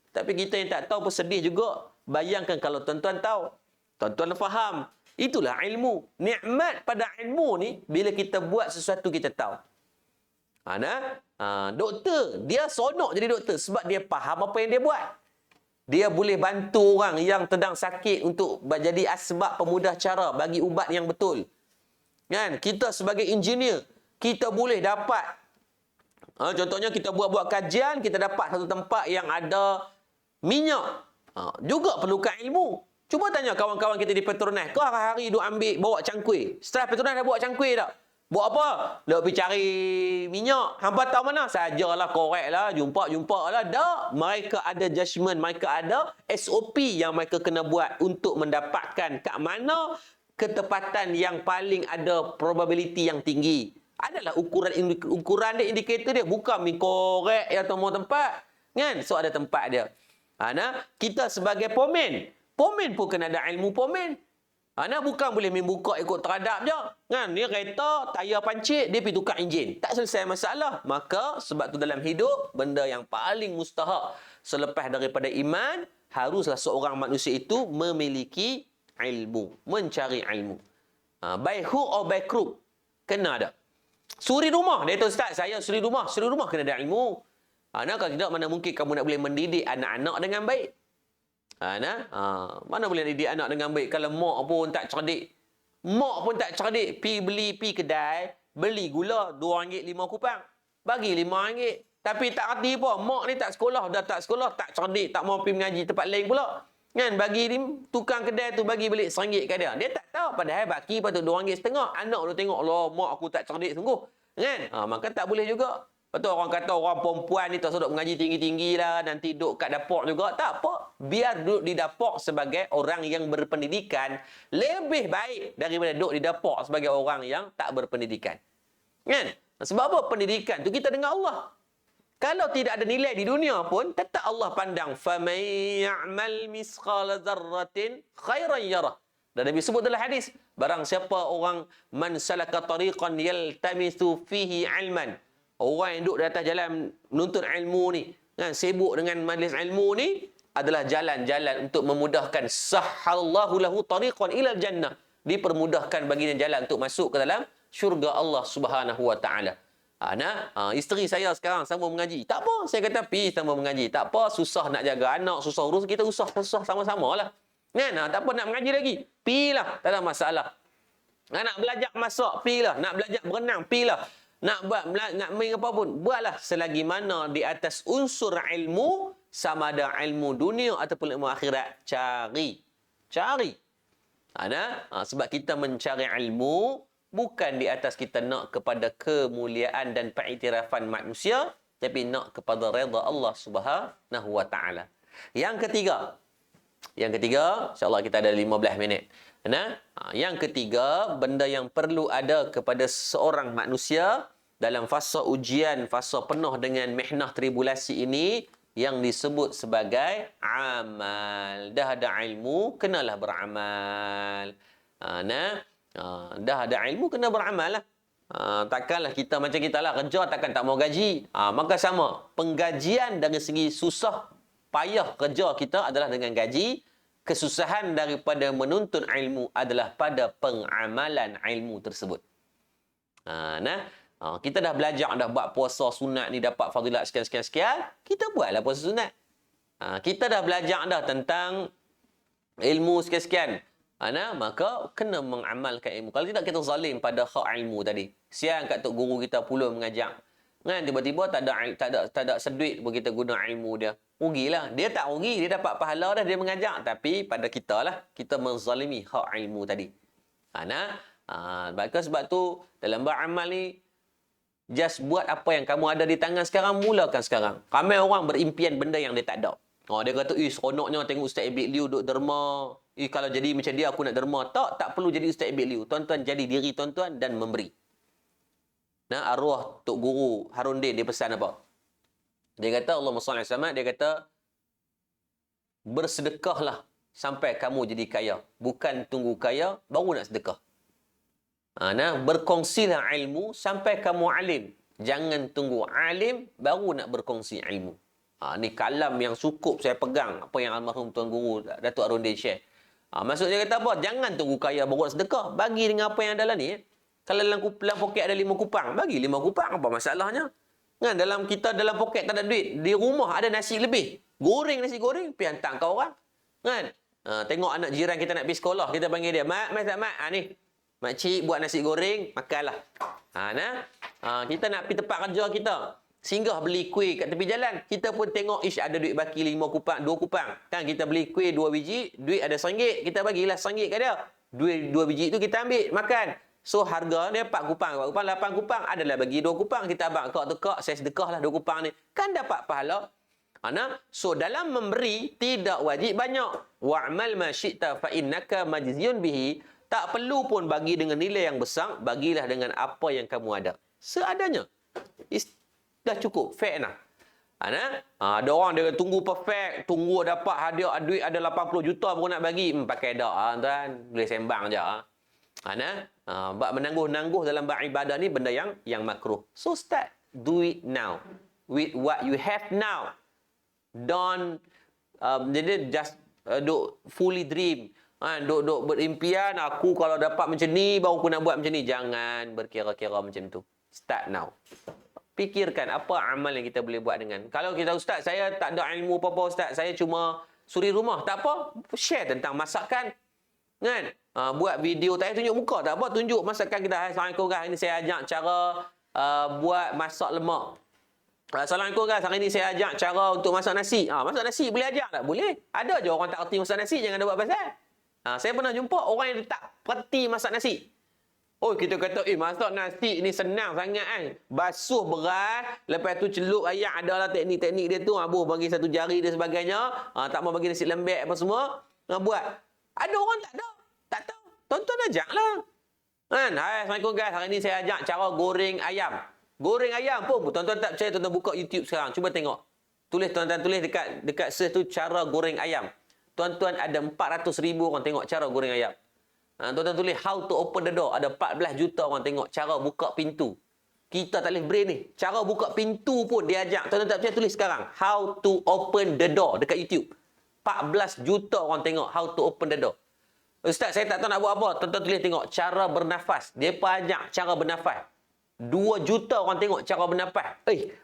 Speaker 1: Tapi kita yang tak tahu pun sedih juga. Bayangkan kalau tuan-tuan tahu. Tuan-tuan faham. Itulah ilmu. Nikmat pada ilmu ni, bila kita buat sesuatu kita tahu. Doktor, dia sonok jadi doktor sebab dia faham apa yang dia buat. Dia boleh bantu orang yang sedang sakit untuk jadi asbab pemudah cara bagi ubat yang betul. Kan? Kita sebagai engineer, kita boleh dapat, contohnya kita buat kajian, kita dapat satu tempat yang ada minyak. Juga perlukan ilmu. Cuba tanya kawan-kawan kita di Petronas, kau hari-hari duk ambil bawa cangkui. Setelah Petronas dah bawa cangkui tak? Buat apa? Duk pergi cari minyak. Hampa tahu mana? Sajalah, korek lah, jumpa lah. Tak. Mereka ada judgement, mereka ada SOP yang mereka kena buat untuk mendapatkan kat mana ketepatan yang paling ada probability yang tinggi. Adalah ukuran dia, indikator dia. Bukan korek yang semua tempat. Kan? So ada tempat dia. Kita sebagai pomen pun kena ada ilmu pomen. Bukan boleh membuka ikut teradap je. Kan? Ni kereta, tayar pancit, dia pergi tukar enjin. Tak selesai masalah. Maka sebab tu dalam hidup, benda yang paling mustahak selepas daripada iman, haruslah seorang manusia itu memiliki ilmu. Mencari ilmu. By hook or by crook. Kena ada. Suri rumah. Dia kata, Ustaz, saya suri rumah. Suri rumah kena ada ilmu. Kalau tidak, mana mungkin kamu nak boleh mendidik anak-anak dengan baik. Mana boleh didik anak dengan baik kalau mak pun tak cerdik. Mak pun tak cerdik. Pergi kedai, beli gula RM2 5 kupang. Bagi RM5. Tapi tak erti apa. Mak ni tak sekolah, dah tak sekolah, tak cerdik, tak mau pergi mengaji tempat lain pula. Kan? Bagi tukang kedai tu bagi balik RM1 kat dia. Dia tak tahu. Padahal baki patut RM2.5. Anak tu tengok, Allah, mak aku tak cerdik sungguh. Kan? Maka tak boleh juga. Betul orang kata orang perempuan ni tak sedap mengaji tinggi-tinggi lah, nanti duduk kat dapur juga. Tak apa. Biar duduk di dapur sebagai orang yang berpendidikan lebih baik daripada duduk di dapur sebagai orang yang tak berpendidikan. Kan? Sebab apa? Pendidikan tu kita dengar Allah. Kalau tidak ada nilai di dunia pun, tetap Allah pandang. فَمَنْ يَعْمَلْ مِسْقَالَ ذَرَّةٍ خَيْرًا يَرَهُ. Dan Nabi sebut dalam hadis, barang siapa orang man salaka tariqan yaltamisu fihi ilman. Orang yang duduk di atas jalan menuntut ilmu ni, kan, sibuk dengan majlis ilmu ni, adalah jalan-jalan untuk memudahkan. Sahhallahu lahu tariqan ilal jannah. Dipermudahkan baginya jalan untuk masuk ke dalam syurga Allah Subhanahu wa taala. Isteri saya sekarang sambung mengaji. Tak apa, saya kata pergi sambung mengaji. Tak apa, susah nak jaga anak, susah urus, kita susah sama-sama lah. Kan? Tak apa nak mengaji lagi. Pergilah, tak ada masalah. Nak belajar masak, pergilah. Nak belajar berenang, pergilah. Nak main apa pun, buatlah selagi mana di atas unsur ilmu, sama ada ilmu dunia ataupun ilmu akhirat, cari. Sebab kita mencari ilmu bukan di atas kita nak kepada kemuliaan dan pengiktirafan manusia, tapi nak kepada redha Allah Subhanahu wa taala. Yang ketiga, Yang ketiga, insya-Allah kita ada 15 minit. Yang ketiga, benda yang perlu ada kepada seorang manusia dalam fasa ujian, fasa penuh dengan mihnah tribulasi ini yang disebut sebagai amal. Dah ada ilmu, kenalah beramal. Dah ada ilmu, kena beramal lah. Takkanlah kita macam kita lah, kerja takkan tak mau gaji. Maka sama, penggajian dari segi susah, payah kerja kita adalah dengan gaji. Kesusahan daripada menuntut ilmu adalah pada pengamalan ilmu tersebut. Kita dah belajar, dah buat puasa sunat ni dapat fadilat sekian-sekian, kita buatlah puasa sunat. Kita dah belajar dah tentang ilmu sekian-sekian. Maka kena mengamalkan ilmu. Kalau tidak, kita zalim pada hak ilmu tadi. Siang kat tok guru kita pula mengajar. Kan tiba-tiba tak ada seduit pun kita guna ilmu dia. Rugilah. Dia tak rugi, dia dapat pahala dah dia mengajar, tapi pada kita lah kita menzalimi hak ilmu tadi. Sebab tu dalam beramal ni, just buat apa yang kamu ada di tangan sekarang, mulakan sekarang. Ramai orang berimpian benda yang dia tak ada. Dia kata, seronoknya tengok Ustaz Iblik Liu duk derma. Kalau jadi macam dia aku nak derma. Tak perlu jadi Ustaz Iblik Liu. Tuan-tuan jadi diri tuan-tuan dan memberi. Arwah Tok Guru Harundin dia pesan apa? Dia kata, Allahumma salli alaihi wasallam, dia kata, bersedekahlah sampai kamu jadi kaya. Bukan tunggu kaya, baru nak sedekah. Berkongsilah ilmu sampai kamu alim. Jangan tunggu alim, baru nak berkongsi ilmu. Ni kalam yang cukup saya pegang, apa yang almarhum Tuan Guru Datuk Harundin share. Maksudnya kata apa? Jangan tunggu kaya baru nak sedekah. Bagi dengan apa yang ada dalam ni. Kalau dalam poket ada 5 kupang, bagi 5 kupang, apa masalahnya? Kan dalam poket tak ada duit, di rumah ada nasi lebih, goreng nasi goreng, pergi hantar kau orang. Kan? Tengok anak jiran kita nak pergi sekolah, kita panggil dia, mak, ni makcik buat nasi goreng, makanlah. Kita nak pergi tempat kerja kita, singgah beli kuih kat tepi jalan, kita pun tengok, ada duit baki 5 kupang, 2 kupang. Kan kita beli kuih 2 biji, duit ada RM1, kita bagilah RM1 kat dia. 2 biji tu kita ambil, makan. So harga dia 4 kupang, 8 kupang, adalah bagi 2 kupang. Kita abang kak, saya sedekahlah 2 kupang ni. Kan dapat pahala. So dalam memberi, tidak wajib banyak. Wa'mal ma syi'ta fa innaka majziyun bihi. Tak perlu pun bagi dengan nilai yang besar, bagilah dengan apa yang kamu ada. Seadanya. Dah cukup, fair enough. Ada orang dia tunggu perfect, tunggu dapat hadiah, duit ada 80 juta baru nak bagi. Pakai dak tuan, boleh sembang je. Bab menangguh-nangguh dalam beribadah ni benda yang makruh. So start, do it now with what you have now. Don't jadi just duk fully dream. Duk berimpian, aku kalau dapat macam ni baru aku nak buat macam ni. Jangan berkira-kira macam tu. Start now. Fikirkan apa amal yang kita boleh buat dengan. Kalau kita, ustaz, saya tak ada ilmu apa-apa, ustaz, saya cuma suri rumah. Tak apa, share tentang masakan. Kan? Buat video, tak payah tunjuk muka, tak apa, tunjuk masakan kita. Assalamualaikum guys, ini saya ajak cara buat masak lemak. Assalamualaikum guys, hari ini saya ajak cara untuk masak nasi. Masak nasi boleh ajak tak? Boleh. Ada je orang tak erti masak nasi, jangan ada buat pasal. Saya pernah jumpa orang yang tak erti masak nasi. Kita kata, masak nasi ni senang sangat kan. Basuh beras, lepas tu celup ayam, adalah teknik-teknik dia tu. Bagi satu jari dan sebagainya. Tak mau bagi nasi lembek apa semua. Buat. Ada orang tak ada. Tak tahu. Tonton ajaklah. Kan? Hai, Assalamualaikum guys. Hari ni saya ajak cara goreng ayam. Goreng ayam pun. Tuan-tuan tak percaya, tuan-tuan buka YouTube sekarang. Cuba tengok. Tuan-tuan tulis dekat search tu cara goreng ayam. Tuan-tuan ada 400,000 orang tengok cara goreng ayam. Tuan-tuan tulis how to open the door. Ada 14 juta orang tengok cara buka pintu. Kita tak boleh brain ni. Cara buka pintu pun dia ajak. Tuan-tuan tak percaya, tulis sekarang. How to open the door dekat YouTube. 14 juta orang tengok how to open the door. Ustaz, saya tak tahu nak buat apa. Tuan-tuan tulis tengok cara bernafas. Dia pun ajak cara bernafas. 2 juta orang tengok cara bernafas.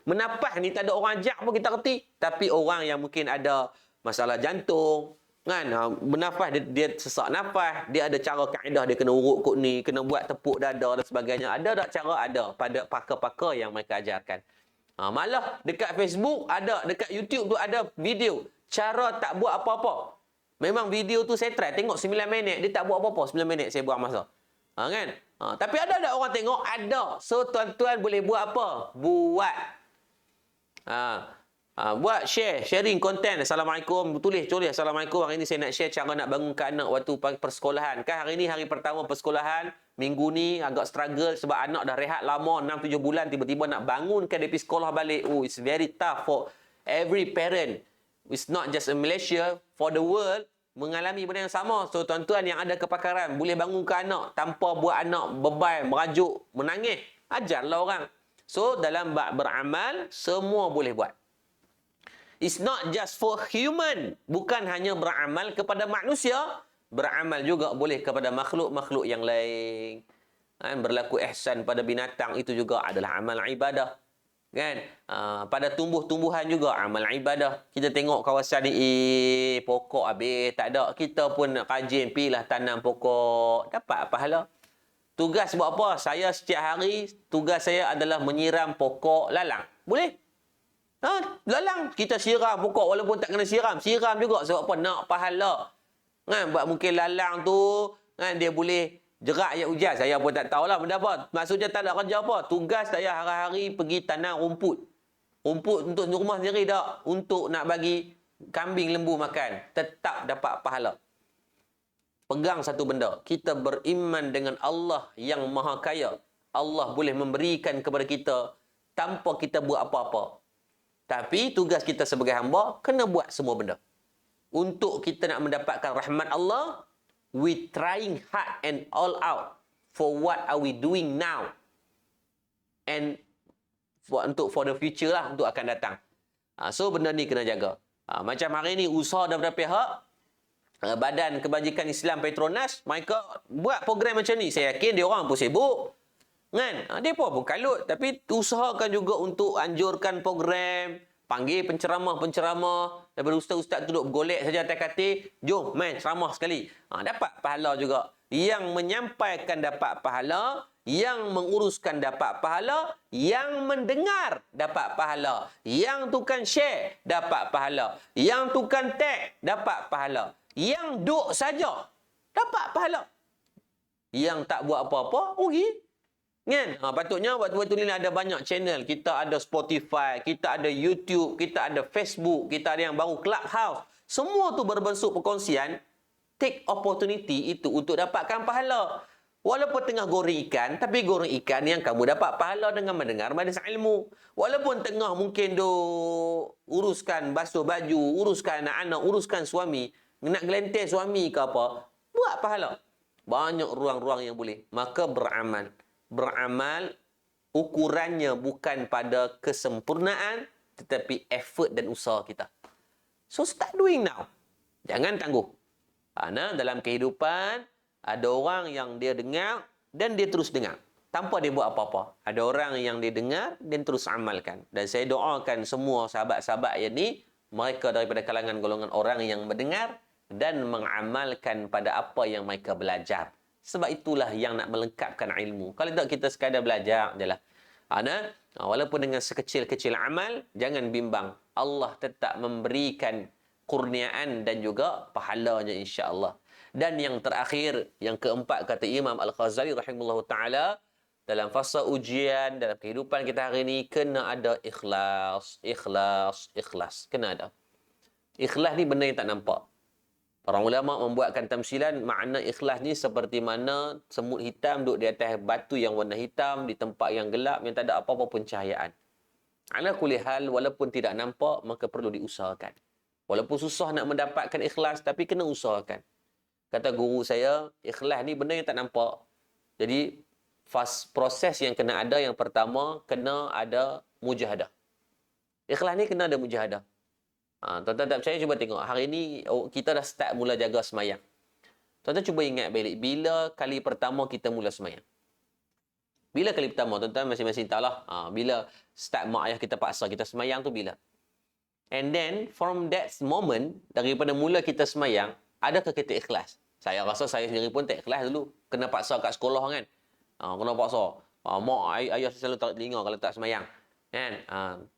Speaker 1: Menafas ni tak ada orang ajak pun kita kerti. Tapi orang yang mungkin ada masalah jantung, kan, bernafas, dia sesak nafas, dia ada cara kaedah, dia kena urut kot ni, kena buat tepuk dada dan sebagainya. Ada tak cara? Ada pada pakar-pakar yang mereka ajarkan. Malah dekat Facebook ada, dekat YouTube tu ada video cara tak buat apa-apa. Memang video tu saya try tengok 9 minit, dia tak buat apa-apa 9 minit saya buang masa. Kan? Tapi ada tak orang tengok? Ada. So tuan-tuan boleh buat apa? Buat. Buat sharing konten. Assalamualaikum, tulis Assalamualaikum, hari ni saya nak share cara nak bangunkan anak waktu persekolahan. Kan hari ni hari pertama persekolahan, minggu ni agak struggle sebab anak dah rehat lama 6-7 bulan, tiba-tiba nak bangunkan dia pergi sekolah balik. It's very tough for every parent. It's not just in Malaysia, for the world mengalami benda yang sama. So tuan-tuan yang ada kepakaran boleh bangunkan anak tanpa buat anak beban, merajuk, menangis, ajarlah orang. So dalam bab beramal semua boleh buat. It's not just for human. Bukan hanya beramal kepada manusia, beramal juga boleh kepada makhluk-makhluk yang lain. Berlaku ihsan pada binatang itu juga adalah amal ibadah. Kan? Pada tumbuh-tumbuhan juga amal ibadah. Kita tengok kawasan ni, pokok habis tak ada. Kita pun nak rajin pilah tanam pokok, dapat pahala. Tugas buat apa? Saya setiap hari, tugas saya adalah menyiram pokok lalang. Boleh? Lalang kita siram pokok walaupun tak kena siram juga sebab apa? Nak pahala. Kan, buat mungkin lalang tu kan dia boleh jerak ayat hujan. Saya pun tak tahulah benda apa. Maksudnya tak ada kerja apa. Tugas saya hari-hari pergi tanam rumput. Rumput untuk rumah sendiri tak, untuk nak bagi kambing lembu makan. Tetap dapat pahala. Pegang satu benda. Kita beriman dengan Allah yang Maha Kaya. Allah boleh memberikan kepada kita tanpa kita buat apa-apa. Tapi tugas kita sebagai hamba, kena buat semua benda. Untuk kita nak mendapatkan rahmat Allah, we trying hard and all out for what are we doing now. And for the future lah, untuk akan datang. So, benda ni kena jaga. Macam hari ni, usaha daripada pihak Badan Kebajikan Islam Petronas, mereka buat program macam ni. Saya yakin dia orang pun sibuk. Kan? Dia pun kalut. Tapi usahakan juga untuk anjurkan program, panggil penceramah-penceramah, daripada ustaz-ustaz tu duduk bergolek saja atas katil, jom main ceramah sekali. Dapat pahala juga. Yang menyampaikan dapat pahala, yang menguruskan dapat pahala, yang mendengar dapat pahala, yang tukang share dapat pahala, yang tukang tag dapat pahala, yang duduk saja dapat pahala, yang tak buat apa-apa rugi. Kan? Patutnya waktu-waktu ni ada banyak channel. Kita ada Spotify, kita ada YouTube, kita ada Facebook, kita ada yang baru Clubhouse. Semua tu berbentuk perkongsian. Take opportunity itu untuk dapatkan pahala. Walaupun tengah goreng ikan, tapi goreng ikan yang kamu dapat pahala dengan mendengar majlis ilmu. Walaupun tengah mungkin uruskan basuh baju, uruskan anak-anak, uruskan suami, nak gelentir suami ke apa, buat pahala. Banyak ruang-ruang yang boleh. Maka beramal. Beramal ukurannya bukan pada kesempurnaan tetapi effort dan usaha kita. So start doing now. Jangan tangguh. Karena dalam kehidupan ada orang yang dia dengar dan dia terus dengar tanpa dia buat apa-apa. Ada orang yang dia dengar dan terus amalkan. Dan saya doakan semua sahabat-sahabat yang ni, mereka daripada kalangan golongan orang yang mendengar dan mengamalkan pada apa yang mereka belajar. Sebab itulah yang nak melengkapkan ilmu. Kalau tak kita sekadar belajar je lah. Walaupun dengan sekecil-kecil amal, jangan bimbang. Allah tetap memberikan kurniaan dan juga pahalanya insya-Allah. Dan yang terakhir, yang keempat kata Imam Al-Ghazali rahimahullah ta'ala, dalam fasa ujian, dalam kehidupan kita hari ini, kena ada ikhlas. Ikhlas. Kena ada. Ikhlas ni benda yang tak nampak. Para ulama membuatkan tamsilan, makna ikhlas ni seperti mana semut hitam duduk di atas batu yang warna hitam, di tempat yang gelap, yang tak ada apa-apa pencahayaan. Ala kulli hal, walaupun tidak nampak, maka perlu diusahakan. Walaupun susah nak mendapatkan ikhlas, tapi kena usahakan. Kata guru saya, ikhlas ni benda yang tak nampak. Jadi, proses yang kena ada, yang pertama, kena ada mujahadah. Ikhlas ni kena ada mujahadah. Tuan-tuan tak percaya, cuba tengok. Hari ni kita dah start mula jaga semayang. Tuan-tuan cuba ingat balik. Bila kali pertama kita mula semayang? Bila kali pertama? Tuan-tuan masing-masing tahulah. Bila start mak ayah kita paksa kita semayang tu bila? And then, from that moment, daripada mula kita semayang, adakah kita ikhlas? Saya rasa saya sendiri pun tak ikhlas dulu. Kena paksa kat sekolah kan? Kena paksa. Mak ayah selalu tarik telinga kalau tak semayang. Kan?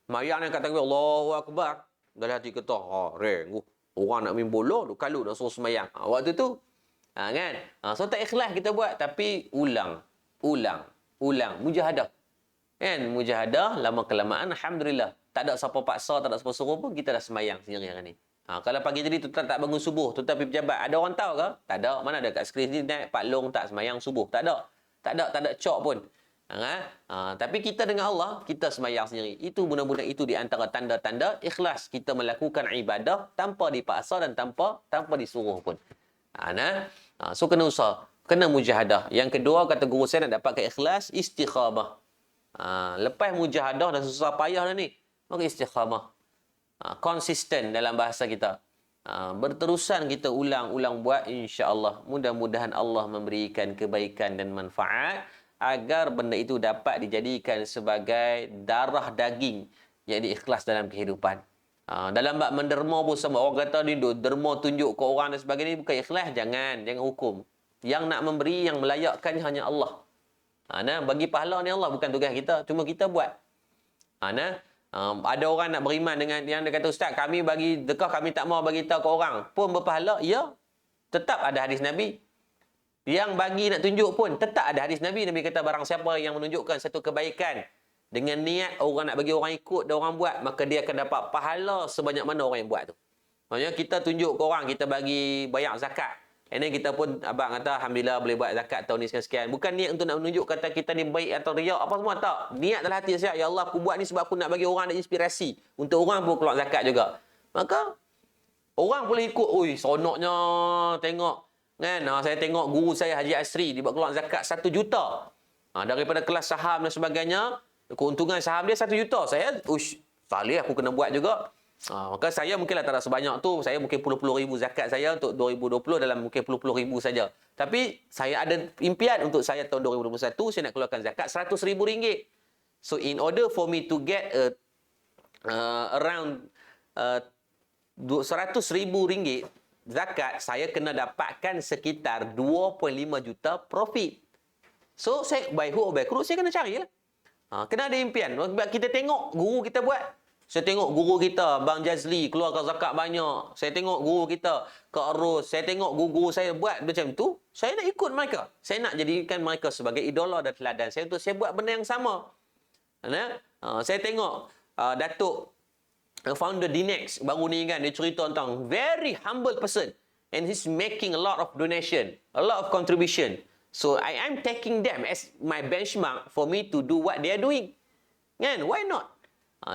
Speaker 1: Semayang ni kata Allahu Akbar. Dalam hati kata, orang nak main bola, kalau nak suruh semayang. Waktu tu, kan? So tak ikhlas kita buat, tapi ulang. Mujahadah. Kan mujahadah lama kelamaan alhamdulillah. Tak ada siapa paksa, tak ada siapa suruh pun kita dah sembahyang sendiri hari ni. Kalau pagi tadi tu tak bangun subuh, tu tapi pejabat, ada orang tahu ke? Tak ada. Mana ada kat skrin ni naik Pak Long tak sembahyang subuh. Tak ada. Tak ada cok pun. Tapi kita dengan Allah, kita sembahyang sendiri. Itu mudah-mudahan itu di antara tanda-tanda ikhlas kita melakukan ibadah tanpa dipaksa dan tanpa disuruh pun. So kena usaha, kena mujahadah. Yang kedua kata guru saya nak dapatkan ikhlas, istiqamah. Lepas mujahadah dan susah payah dah ni, maka istiqamah. Konsisten dalam bahasa kita. Berterusan kita ulang-ulang buat, insya-Allah. Mudah-mudahan Allah memberikan kebaikan dan manfaat agar benda itu dapat dijadikan sebagai darah daging yang ikhlas dalam kehidupan. Dalam bab menderma pun sama. Orang kata ni derma tunjuk ke orang dan sebagainya, bukan ikhlas. Jangan hukum. Yang nak memberi, yang melayakkan hanya Allah. Bagi pahala ni Allah, bukan tugas kita. Cuma kita buat. Ada orang nak beriman dengan yang dia kata, Ustaz, kami bagi dekah, kami tak mau bagi tahu ke orang. Pun berpahala? Ya. Tetap ada hadis Nabi. Yang bagi nak tunjuk pun tetap ada hadis Nabi. Nabi kata barang siapa yang menunjukkan satu kebaikan dengan niat orang nak bagi orang ikut dan orang buat, maka dia akan dapat pahala sebanyak mana orang yang buat tu. Maksudnya kita tunjuk ke orang, kita bagi banyak zakat. Ini kita pun, abang kata, Alhamdulillah boleh buat zakat tahun ni sekian-sekian. Bukan niat untuk nak menunjuk kata kita ni baik atau riak apa semua, tak. Niat dalam hati saya, ya Allah, aku buat ni sebab aku nak bagi orang ada inspirasi. Untuk orang pun keluar zakat juga. Maka, orang boleh ikut, ui, seronoknya tengok. Kan? Saya tengok guru saya Haji Asri, dia buat keluar zakat 1 juta. Daripada kelas saham dan sebagainya, keuntungan saham dia 1 juta. Saya, salih aku kena buat juga. Maka saya mungkinlah tak ada sebanyak tu. Saya mungkin puluh-puluh ribu zakat saya untuk 2020 dalam mungkin puluh-puluh ribu saja. Tapi saya ada impian untuk saya tahun 2021, saya nak keluarkan zakat 100 ribu ringgit. So in order for me to get around 100 ribu ringgit zakat, saya kena dapatkan sekitar 2.5 juta profit. So, saya by hook or by crook, saya kena carilah. Kena ada impian. Kita tengok guru kita buat. Saya tengok guru kita, Bang Jazli, keluarkan zakat banyak. Saya tengok guru kita, Kak Arus. Saya tengok guru saya buat macam tu. Saya nak ikut mereka. Saya nak jadikan mereka sebagai idola dan teladan saya untuk saya buat benda yang sama. Saya tengok Datuk founder Dinex baru ni kan, dia cerita tentang very humble person and he's making a lot of donation, a lot of contribution. So I am taking them as my benchmark for me to do what they are doing. Kan? Why not?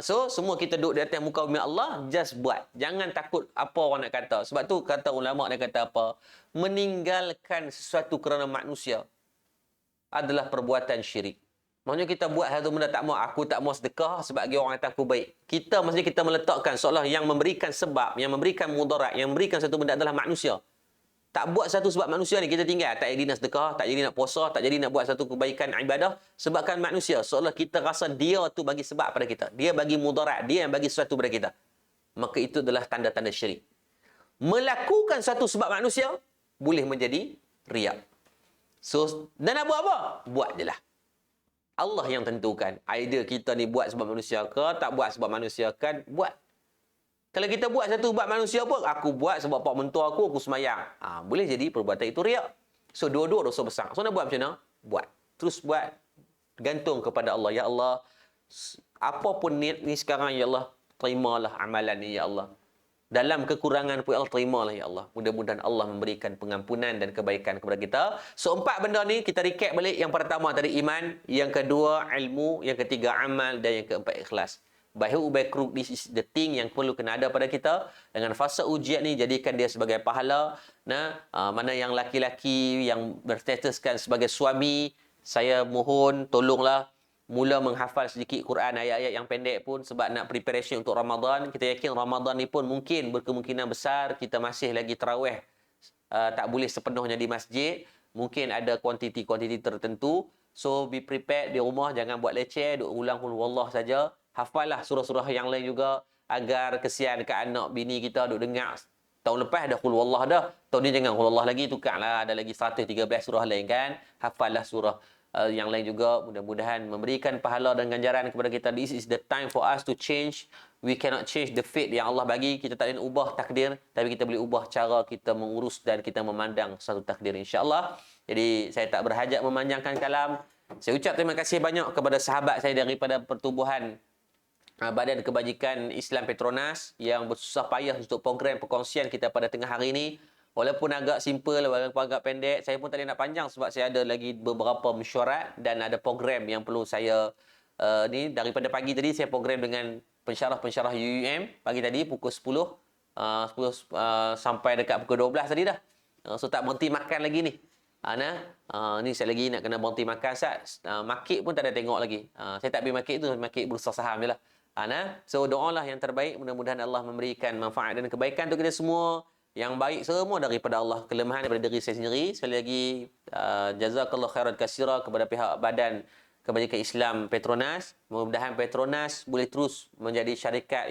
Speaker 1: So semua kita duduk di atas muka bumi Allah, just buat. Jangan takut apa orang nak kata. Sebab tu kata ulama dia kata apa? Meninggalkan sesuatu kerana manusia adalah perbuatan syirik. Maksudnya kita buat satu benda tak mau, aku tak mau sedekah sebab orang kata aku baik. Maksudnya kita meletakkan seolah yang memberikan sebab, yang memberikan mudarat, yang memberikan satu benda adalah manusia. Tak buat satu sebab manusia ni, kita tinggal. Tak jadi nak sedekah, tak jadi nak puasa, tak jadi nak buat satu kebaikan ibadah sebabkan manusia. Seolah kita rasa dia tu bagi sebab pada kita. Dia bagi mudarat, dia yang bagi sesuatu pada kita. Maka itu adalah tanda-tanda syirik. Melakukan satu sebab manusia boleh menjadi riak. So, dan nak buat apa? Buat je lah. Allah yang tentukan. Idea kita ni buat sebab manusia ke, tak buat sebab manusia kan, buat. Kalau kita buat satu sebab manusia pun, aku buat sebab pak mentua aku semayang. Boleh jadi perbuatan itu riak. So, dua-dua dosa besar. So, nak buat macam mana? Buat. Terus buat. Gantung kepada Allah. Ya Allah, apapun niat ni sekarang, Ya Allah, terimalah amalan ni, Ya Allah. Dalam kekurangan pun Allah terimalah, Ya Allah. Mudah-mudahan Allah memberikan pengampunan dan kebaikan kepada kita. So, 4 benda ni kita recap balik. Yang pertama tadi iman, yang kedua ilmu, yang ketiga amal, dan yang keempat ikhlas. By hook or by crook, this is the thing yang perlu kena ada pada kita. Dengan fasa ujian ni, jadikan dia sebagai pahala. Mana yang laki-laki yang berstatuskan sebagai suami, saya mohon tolonglah mula menghafal sedikit Quran, ayat-ayat yang pendek pun sebab nak preparation untuk Ramadan. Kita yakin Ramadan ni pun mungkin berkemungkinan besar kita masih lagi tarawih tak boleh sepenuhnya di masjid. Mungkin ada kuantiti-kuantiti tertentu. So be prepared di rumah, jangan buat leceh, duk ulang qul huwallah saja. Hafallah surah-surah yang lain juga agar kesian ke anak bini kita duk dengar. Tahun lepas dah qul huwallah dah. Tahun ni jangan qul huwallah lagi, tukarlah ada lagi 113 surah lain kan. Hafallah surah yang lain juga. Mudah-mudahan memberikan pahala dan ganjaran kepada kita. This is the time for us to change. We cannot change the fate yang Allah bagi. Kita tak boleh ubah takdir, tapi kita boleh ubah cara kita mengurus dan kita memandang satu takdir, insya-Allah. Jadi saya tak berhajat memanjangkan kalam. Saya ucap terima kasih banyak kepada sahabat saya daripada Pertubuhan Badan Kebajikan Islam Petronas yang bersusah payah untuk program perkongsian kita pada tengah hari ini. Walaupun agak simple, walaupun agak pendek, saya pun tak nak panjang sebab saya ada lagi beberapa mesyuarat dan ada program yang perlu saya ni daripada pagi tadi saya program dengan pensyarah-pensyarah UUM pagi tadi pukul 10 sampai dekat pukul 12 tadi dah. So tak berhenti makan lagi ni. Ni saya lagi nak kena berhenti makan Ustaz. Makik pun tak ada tengok lagi. Saya tak pergi makik tu, makik bursa saham je lah. So doalah yang terbaik, mudah-mudahan Allah memberikan manfaat dan kebaikan untuk kita semua. Yang baik semua daripada Allah, kelemahan daripada diri saya sendiri. Sekali lagi jazakallah khairan katsira kepada pihak Badan Kebajikan Islam Petronas. Mudah-mudahan Petronas boleh terus menjadi syarikat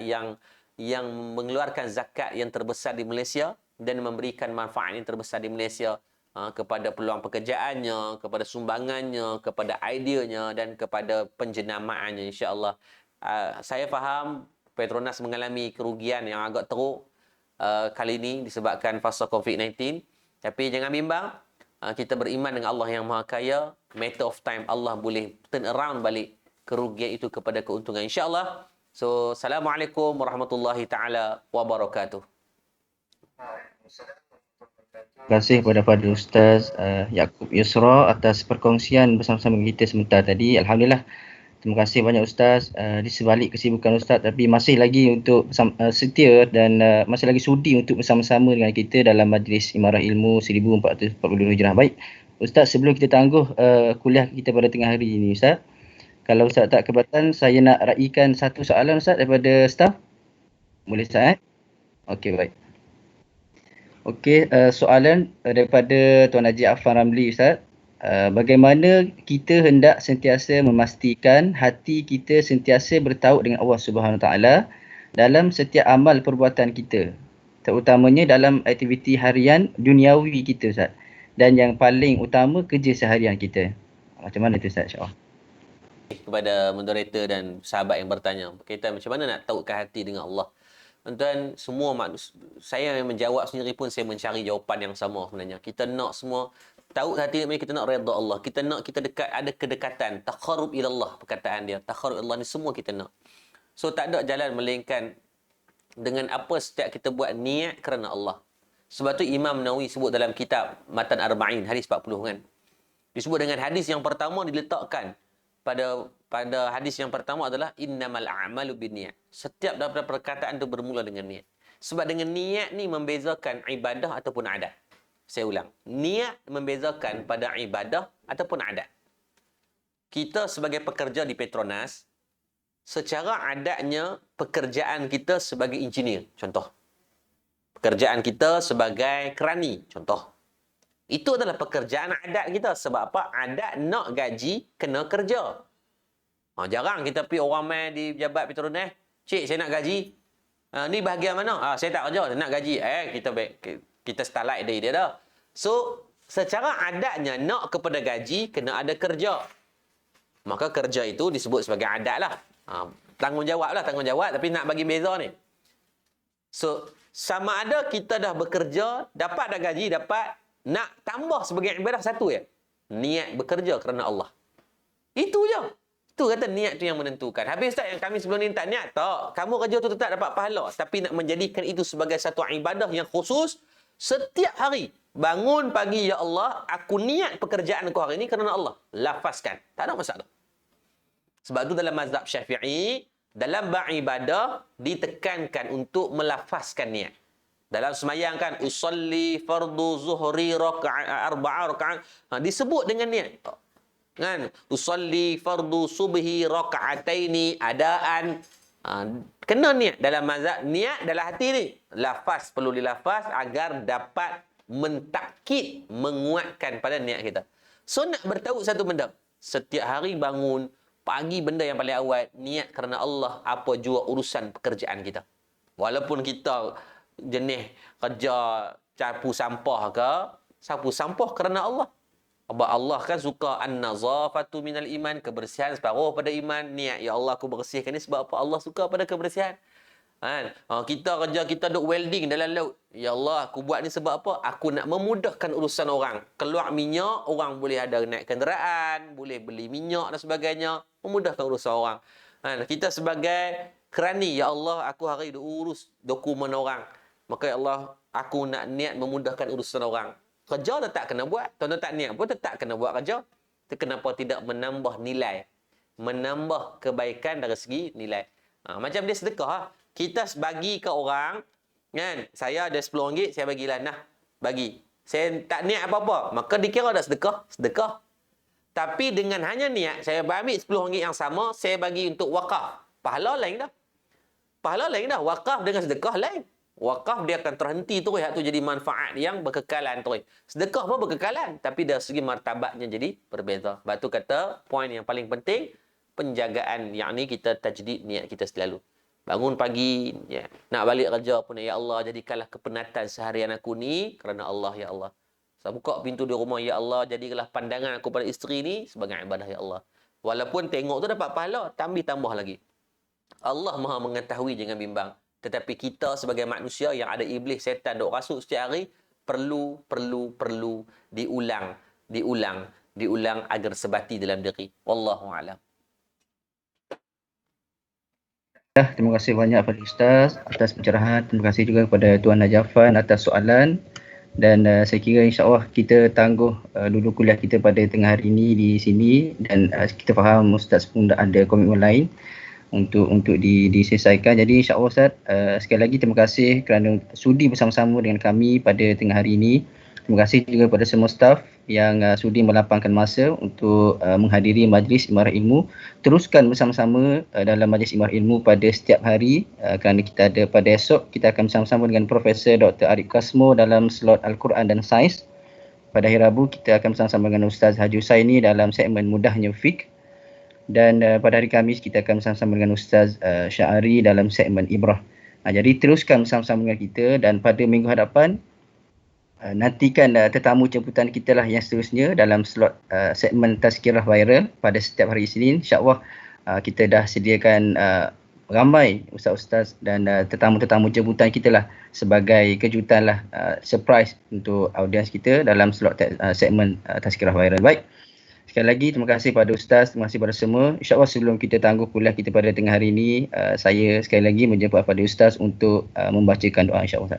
Speaker 1: yang mengeluarkan zakat yang terbesar di Malaysia dan memberikan manfaat yang terbesar di Malaysia kepada peluang pekerjaannya, kepada sumbangannya, kepada ideanya dan kepada penjenamaannya, insya-Allah. Saya faham Petronas mengalami kerugian yang agak teruk kali ini disebabkan fasa COVID-19. Tapi jangan bimbang, kita beriman dengan Allah yang Maha Kaya. Matter of time, Allah boleh turn around balik kerugian itu kepada keuntungan, insya-Allah. So, Assalamualaikum warahmatullahi taala wabarakatuh.
Speaker 2: Terima kasih kepada Fadil Ustaz Yaakob Yusra atas perkongsian bersama-sama kita sebentar tadi. Alhamdulillah. Terima kasih banyak Ustaz. Di sebalik kesibukan Ustaz, tapi masih lagi untuk setia dan masih lagi sudi untuk bersama-sama dengan kita dalam Majlis Imarah Ilmu 1442 Hijrah. Baik, Ustaz, sebelum kita tangguh kuliah kita pada tengah hari ini Ustaz, kalau Ustaz tak keberatan, saya nak raikan satu soalan Ustaz daripada staf. Boleh Ustaz? Okey, baik. Okey, soalan daripada Tuan Haji Affan Ramli Ustaz. Bagaimana kita hendak sentiasa memastikan hati kita sentiasa bertaut dengan Allah Subhanahu Wa Taala dalam setiap amal perbuatan kita, terutamanya dalam aktiviti harian duniawi kita Ustaz, dan yang paling utama kerja seharian kita. Macam mana tu Ustaz, insya-Allah?
Speaker 1: Kepada moderator dan sahabat yang bertanya berkaitan macam mana nak tautkan hati dengan Allah. Tuan, semua manusia, saya yang menjawab sendiri pun saya mencari jawapan yang sama sebenarnya. Kita nak semua tahu hati ni, kita nak redha Allah. Kita nak kita dekat, ada kedekatan, taqarrub ila Allah, perkataan dia. Taqarrub ila Allah ni semua kita nak. So tak ada jalan melainkan dengan apa setiap kita buat niat kerana Allah. Sebab tu Imam Nawawi sebut dalam kitab Matan Arba'in hadis 40 kan. Disebut dengan hadis yang pertama diletakkan pada hadis yang pertama adalah innamal a'malu binniyat. Setiap daripada perkataan itu bermula dengan niat. Sebab dengan niat ni membezakan ibadah ataupun adat. Saya ulang. Niat membezakan pada ibadah ataupun adat. Kita sebagai pekerja di Petronas, secara adatnya pekerjaan kita sebagai engineer, contoh. Pekerjaan kita sebagai kerani, contoh. Itu adalah pekerjaan adat kita. Sebab apa? Adat nak gaji, kena kerja. Jarang kita pergi orang main di pejabat Petronas, cik saya nak gaji. Ni bahagian mana? Saya tak kerja, nak gaji. Kita starlight dari dia dah. So, secara adatnya nak kepada gaji, kena ada kerja. Maka kerja itu disebut sebagai adat lah. Tanggungjawab lah, tanggungjawab. Tapi nak bagi beza ni. So, sama ada kita dah bekerja, dapat dah gaji, dapat. Nak tambah sebagai ibadah satu ya. Niat bekerja kerana Allah. Itu je. Itu kata niat tu yang menentukan. Habis tak yang kami sebelum ni tak niat? Tak. Kamu kerja tu tetap dapat pahala. Tapi nak menjadikan itu sebagai satu ibadah yang khusus. Setiap hari. Bangun pagi, ya Allah, aku niat pekerjaan aku hari ini kerana Allah. Lafazkan. Tak ada masalah. Sebab itu dalam mazhab Syafi'i, dalam beribadah ditekankan untuk melafazkan niat. Dalam semayang kan, usalli fardu zuhri arba'a raka'at. Disebut dengan niat. Kan? Usalli fardu subhi raka'ataini adaan. Kena niat dalam mazhab. Niat dalam hati ni. Lafaz perlu dilafaz agar dapat mentakkid, menguatkan pada niat kita. So nak bertaut satu benda. Setiap hari bangun, pagi benda yang paling awal, niat kerana Allah apa jua urusan pekerjaan kita. Walaupun kita jenis kerja sapu sampah ke, sapu sampah kerana Allah. Sebab Allah kan suka an-nazafatu minal iman, kebersihan separuh pada iman. Niat, ya Allah aku bersihkan ni sebab apa? Allah suka pada kebersihan. Kan? Kita kerja, kita duk welding dalam laut. Ya Allah, aku buat ni sebab apa? Aku nak memudahkan urusan orang. Keluar minyak, orang boleh ada naik kenderaan, boleh beli minyak dan sebagainya. Memudahkan urusan orang. Kan? Kita sebagai kerani, ya Allah, aku hari duk urus dokumen orang. Maka ya Allah, aku nak niat memudahkan urusan orang. Kerja tetap kena buat. Tuan-tuan tak niat pun tetap kena buat kerja. Kenapa tidak menambah nilai? Menambah kebaikan dari segi nilai. Macam dia sedekah. Kita bagi ke orang, kan? Saya ada RM10, saya bagilah. Nah, bagi. Saya tak niat apa-apa. Maka dikira dah sedekah. Sedekah. Tapi dengan hanya niat, saya ambil RM10 yang sama, saya bagi untuk wakaf. Pahala lain dah. Pahala lain dah. Wakaf dengan sedekah lain. Wakaf dia akan terhenti tu, tu jadi manfaat yang berkekalan tu. Sedekah pun berkekalan, tapi dari segi martabatnya jadi berbeza. Sebab tu kata, poin yang paling penting, penjagaan, yakni kita tajdid niat kita selalu. Bangun pagi, ya, nak balik kerja pun, ya Allah, jadikanlah kepenatan seharian aku ni kerana Allah, ya Allah. Saya buka pintu di rumah, ya Allah, jadikanlah pandangan aku pada isteri ni sebagai ibadah, ya Allah. Walaupun tengok tu dapat pahala, tambah lagi. Allah Maha mengetahui, jangan bimbang. Tetapi kita sebagai manusia yang ada iblis, setan, duk rasuk setiap hari, perlu diulang agar sebati dalam diri. Wallahu a'lam.
Speaker 2: Terima kasih banyak kepada Ustaz atas pencerahan. Terima kasih juga kepada Tuan Najafan atas soalan. Dan saya kira insya-Allah kita tangguh dulu kuliah kita pada tengah hari ini di sini, dan kita faham Ustaz pun ada komitmen lain untuk diselesaikan. Jadi insya-Allah Ustaz, sekali lagi terima kasih kerana sudi bersama-sama dengan kami pada tengah hari ini. Terima kasih juga kepada semua staf yang sudi melapangkan masa untuk menghadiri majlis Imarah Ilmu. Teruskan bersama-sama dalam majlis Imarah Ilmu pada setiap hari, kerana kita ada pada esok kita akan bersama-sama dengan Profesor Dr. Arif Kasmo dalam slot Al-Quran dan Sains. Pada hari Rabu kita akan bersama-sama dengan Ustaz Haji Husaini dalam segmen Mudahnya Fiqh. Dan pada hari Khamis kita akan bersama-sama dengan Ustaz Syahari dalam segmen Ibrah. Jadi teruskan bersama-sama dengan kita, dan pada minggu hadapan nantikan tetamu jemputan kita lah yang seterusnya dalam slot segmen Tazkirah Viral pada setiap hari Isnin. InsyaAllah kita dah sediakan ramai ustaz-ustaz dan tetamu-tetamu jemputan kita lah sebagai kejutan lah, surprise untuk audiens kita dalam slot segmen Tazkirah Viral. Baik, sekali lagi terima kasih pada ustaz, terima kasih pada semua. InsyaAllah sebelum kita tangguh kuliah kita pada tengah hari ini, saya sekali lagi menjemput pada ustaz untuk membacakan doa insyaAllah.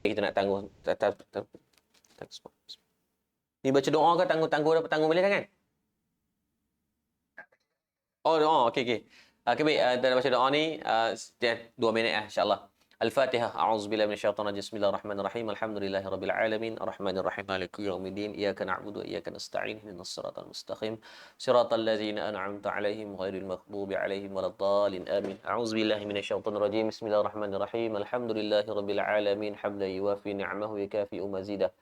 Speaker 1: Kita nak tangguh. Ni baca doa ke tangguh boleh kan? Oh, doa. Okey. Okey, baik. Kita nak baca doa ni 2 minit insya-Allah. Al-Fatihah. A'udzubillahi minasyaitonir rajim. Bismillahirrahmanirrahim. Alhamdulillahirabbil alamin. Arrahmanirrahim. Maliki yaumiddin. Iyyaka na'budu wa iyyaka nasta'in. Ihdinas siratal mustaqim. Siratal ladzina an'amta 'alaihim ghairil maghdubi 'alaihim waladdallin. Amin. A'udzubillahi minasyaitonir rajim. Bismillahirrahmanirrahim. Alhamdulillahirabbil alamin. Hamdan yuwafi ni'amahu wa yukafi'u mazidah.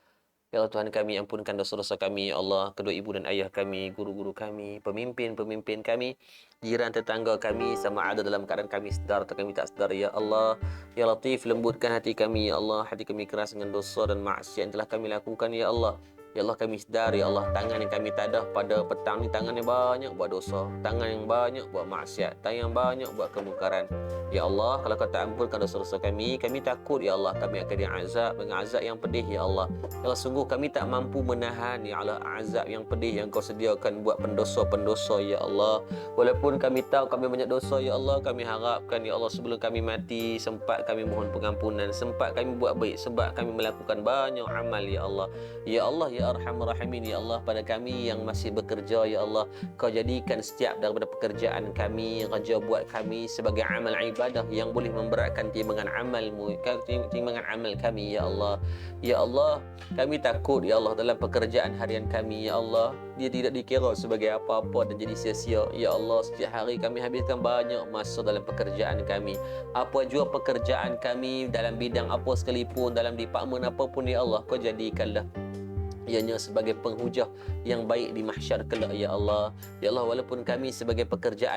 Speaker 1: Ya Allah Tuhan kami, ampunkan dosa-dosa kami, ya Allah, kedua ibu dan ayah kami, guru-guru kami, pemimpin-pemimpin kami, jiran tetangga kami, sama ada dalam keadaan kami sedar atau kami tak sedar, ya Allah. Ya Latif, lembutkan hati kami, ya Allah. Hati kami keras dengan dosa dan maksiat yang telah kami lakukan, ya Allah. Ya Allah, kami sedar, ya Allah, tangan yang kami tadah pada petang ni, tangan yang banyak buat dosa, tangan yang banyak buat maksiat, tangan yang banyak buat kemungkaran. Ya Allah, kalau kau tak ampunkan dosa-dosa kami takut, ya Allah, kami akan diazab dengan azab yang pedih, ya Allah. Ya Allah, sungguh kami tak mampu menahan, ya Allah, azab yang pedih yang kau sediakan buat pendosa-pendosa, ya Allah. Walaupun kami tahu kami banyak dosa, ya Allah, kami harapkan, ya Allah, sebelum kami mati, sempat kami mohon pengampunan, sempat kami buat baik, sebab kami melakukan banyak amal, ya Allah. Ya Allah, ya Arhamar Rahimin, ya Allah, pada kami yang masih bekerja, ya Allah, kau jadikan setiap daripada pekerjaan kami, kerja buat kami sebagai amal ibadah yang boleh memberatkan timbangan amalmu, timbangan amal kami, ya Allah. Ya Allah, kami takut, ya Allah, dalam pekerjaan harian kami, ya Allah, dia tidak dikira sebagai apa-apa dan jadi sia-sia. Ya Allah, setiap hari kami habiskan banyak masa dalam pekerjaan kami. Apa jua pekerjaan kami, dalam bidang apa sekalipun, dalam departmen apapun, ya Allah, kau jadikanlah ianya sebagai penghujah yang baik di mahsyar kelak, ya Allah. Ya Allah, walaupun kami sebagai pekerja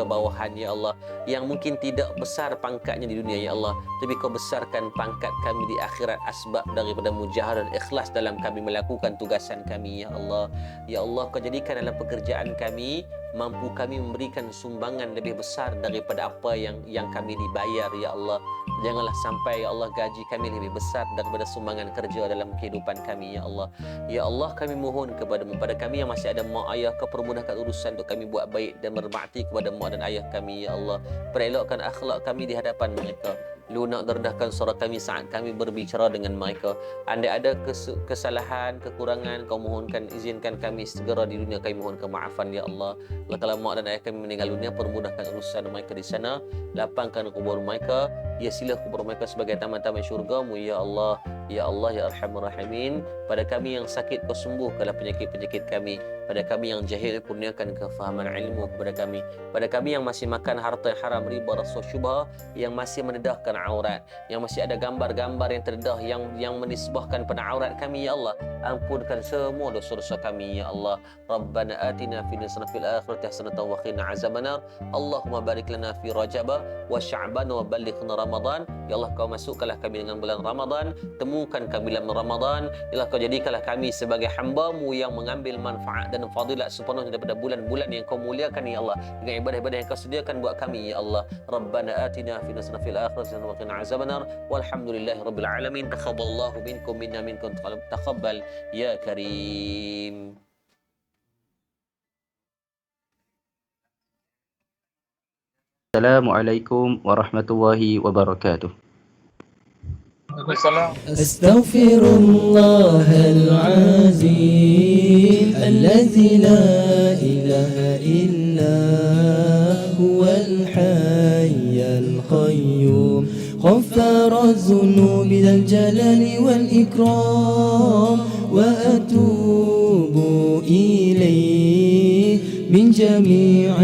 Speaker 1: bawahan, ya Allah, yang mungkin tidak besar pangkatnya di dunia, ya Allah, tapi kau besarkan pangkat kami di akhirat asbab daripada mujahadah dan ikhlas dalam kami melakukan tugasan kami, ya Allah. Ya Allah, kau jadikan dalam pekerjaan kami mampu kami memberikan sumbangan lebih besar daripada apa yang kami dibayar ya Allah. Janganlah sampai ya Allah gaji kami lebih besar daripada sumbangan kerja dalam kehidupan kami ya Allah. Ya Allah, kami mohon kepada-Mu, pada kami yang masih ada mak ayah, Kau permudahkan urusan untuk kami buat baik dan berbakti kepada mak dan ayah kami ya Allah. Perelokkan akhlak kami di hadapan mereka. Lunak rendahkan suara kami saat kami berbicara dengan mereka. Andai ada kesalahan, kekurangan, Kau mohonkan, izinkan kami segera di dunia, kami mohon kemaafan ya Allah. Allah Ta'ala, mak dan ayah kami meninggal dunia, permudahkan urusan mereka di sana, lapangkan kubur mereka, hiasilah kubur mereka sebagai taman-taman syurga-Mu ya Allah. Ya Allah, ya Arhamar Rahimin. Pada kami yang sakit, Kau sembuhkanlah penyakit-penyakit kami. Pada kami yang jahil, kurniakan kefahaman ilmu kepada kami. Pada kami yang masih makan harta yang haram, riba, rasuah, syubha, yang masih mendedahkan aurat, yang masih ada gambar-gambar yang terdedah yang menisbahkan pada aurat kami ya Allah, ampunkan semua dosa-dosa kami ya Allah. Rabbana atina fid dunya hasanah fil akhirati hasanatan wa qina azabannar. Allahumma barik lana fi Rajab wa Sya'ban wa ballighna Ramadan. Ya Allah, Kau masukkanlah kami dengan bulan Ramadan, temukan kami dalam Ramadan. Ya Allah, Kau jadikanlah kami sebagai hamba-Mu yang mengambil manfaat dan fadilat sepenuhnya daripada bulan-bulan yang Kau muliakan ya Allah, dengan ibadah-ibadah yang Kau sediakan buat kami ya Allah. Rabbana atina fid dunya hasanah fil akhirati hasanatan wa qina azabannar. Walhamdulillahi rabbil alamin. Taqabbalallahu minkum minna minkum taqabbal ya karim.
Speaker 2: Assalamualaikum warahmatullahi wabarakatuh.
Speaker 3: أستغفر الله العظيم الذي لا إله إلا هو الحي القيوم غفار الذنوب ذا الجلال والإكرام وأتوب إليه من جميع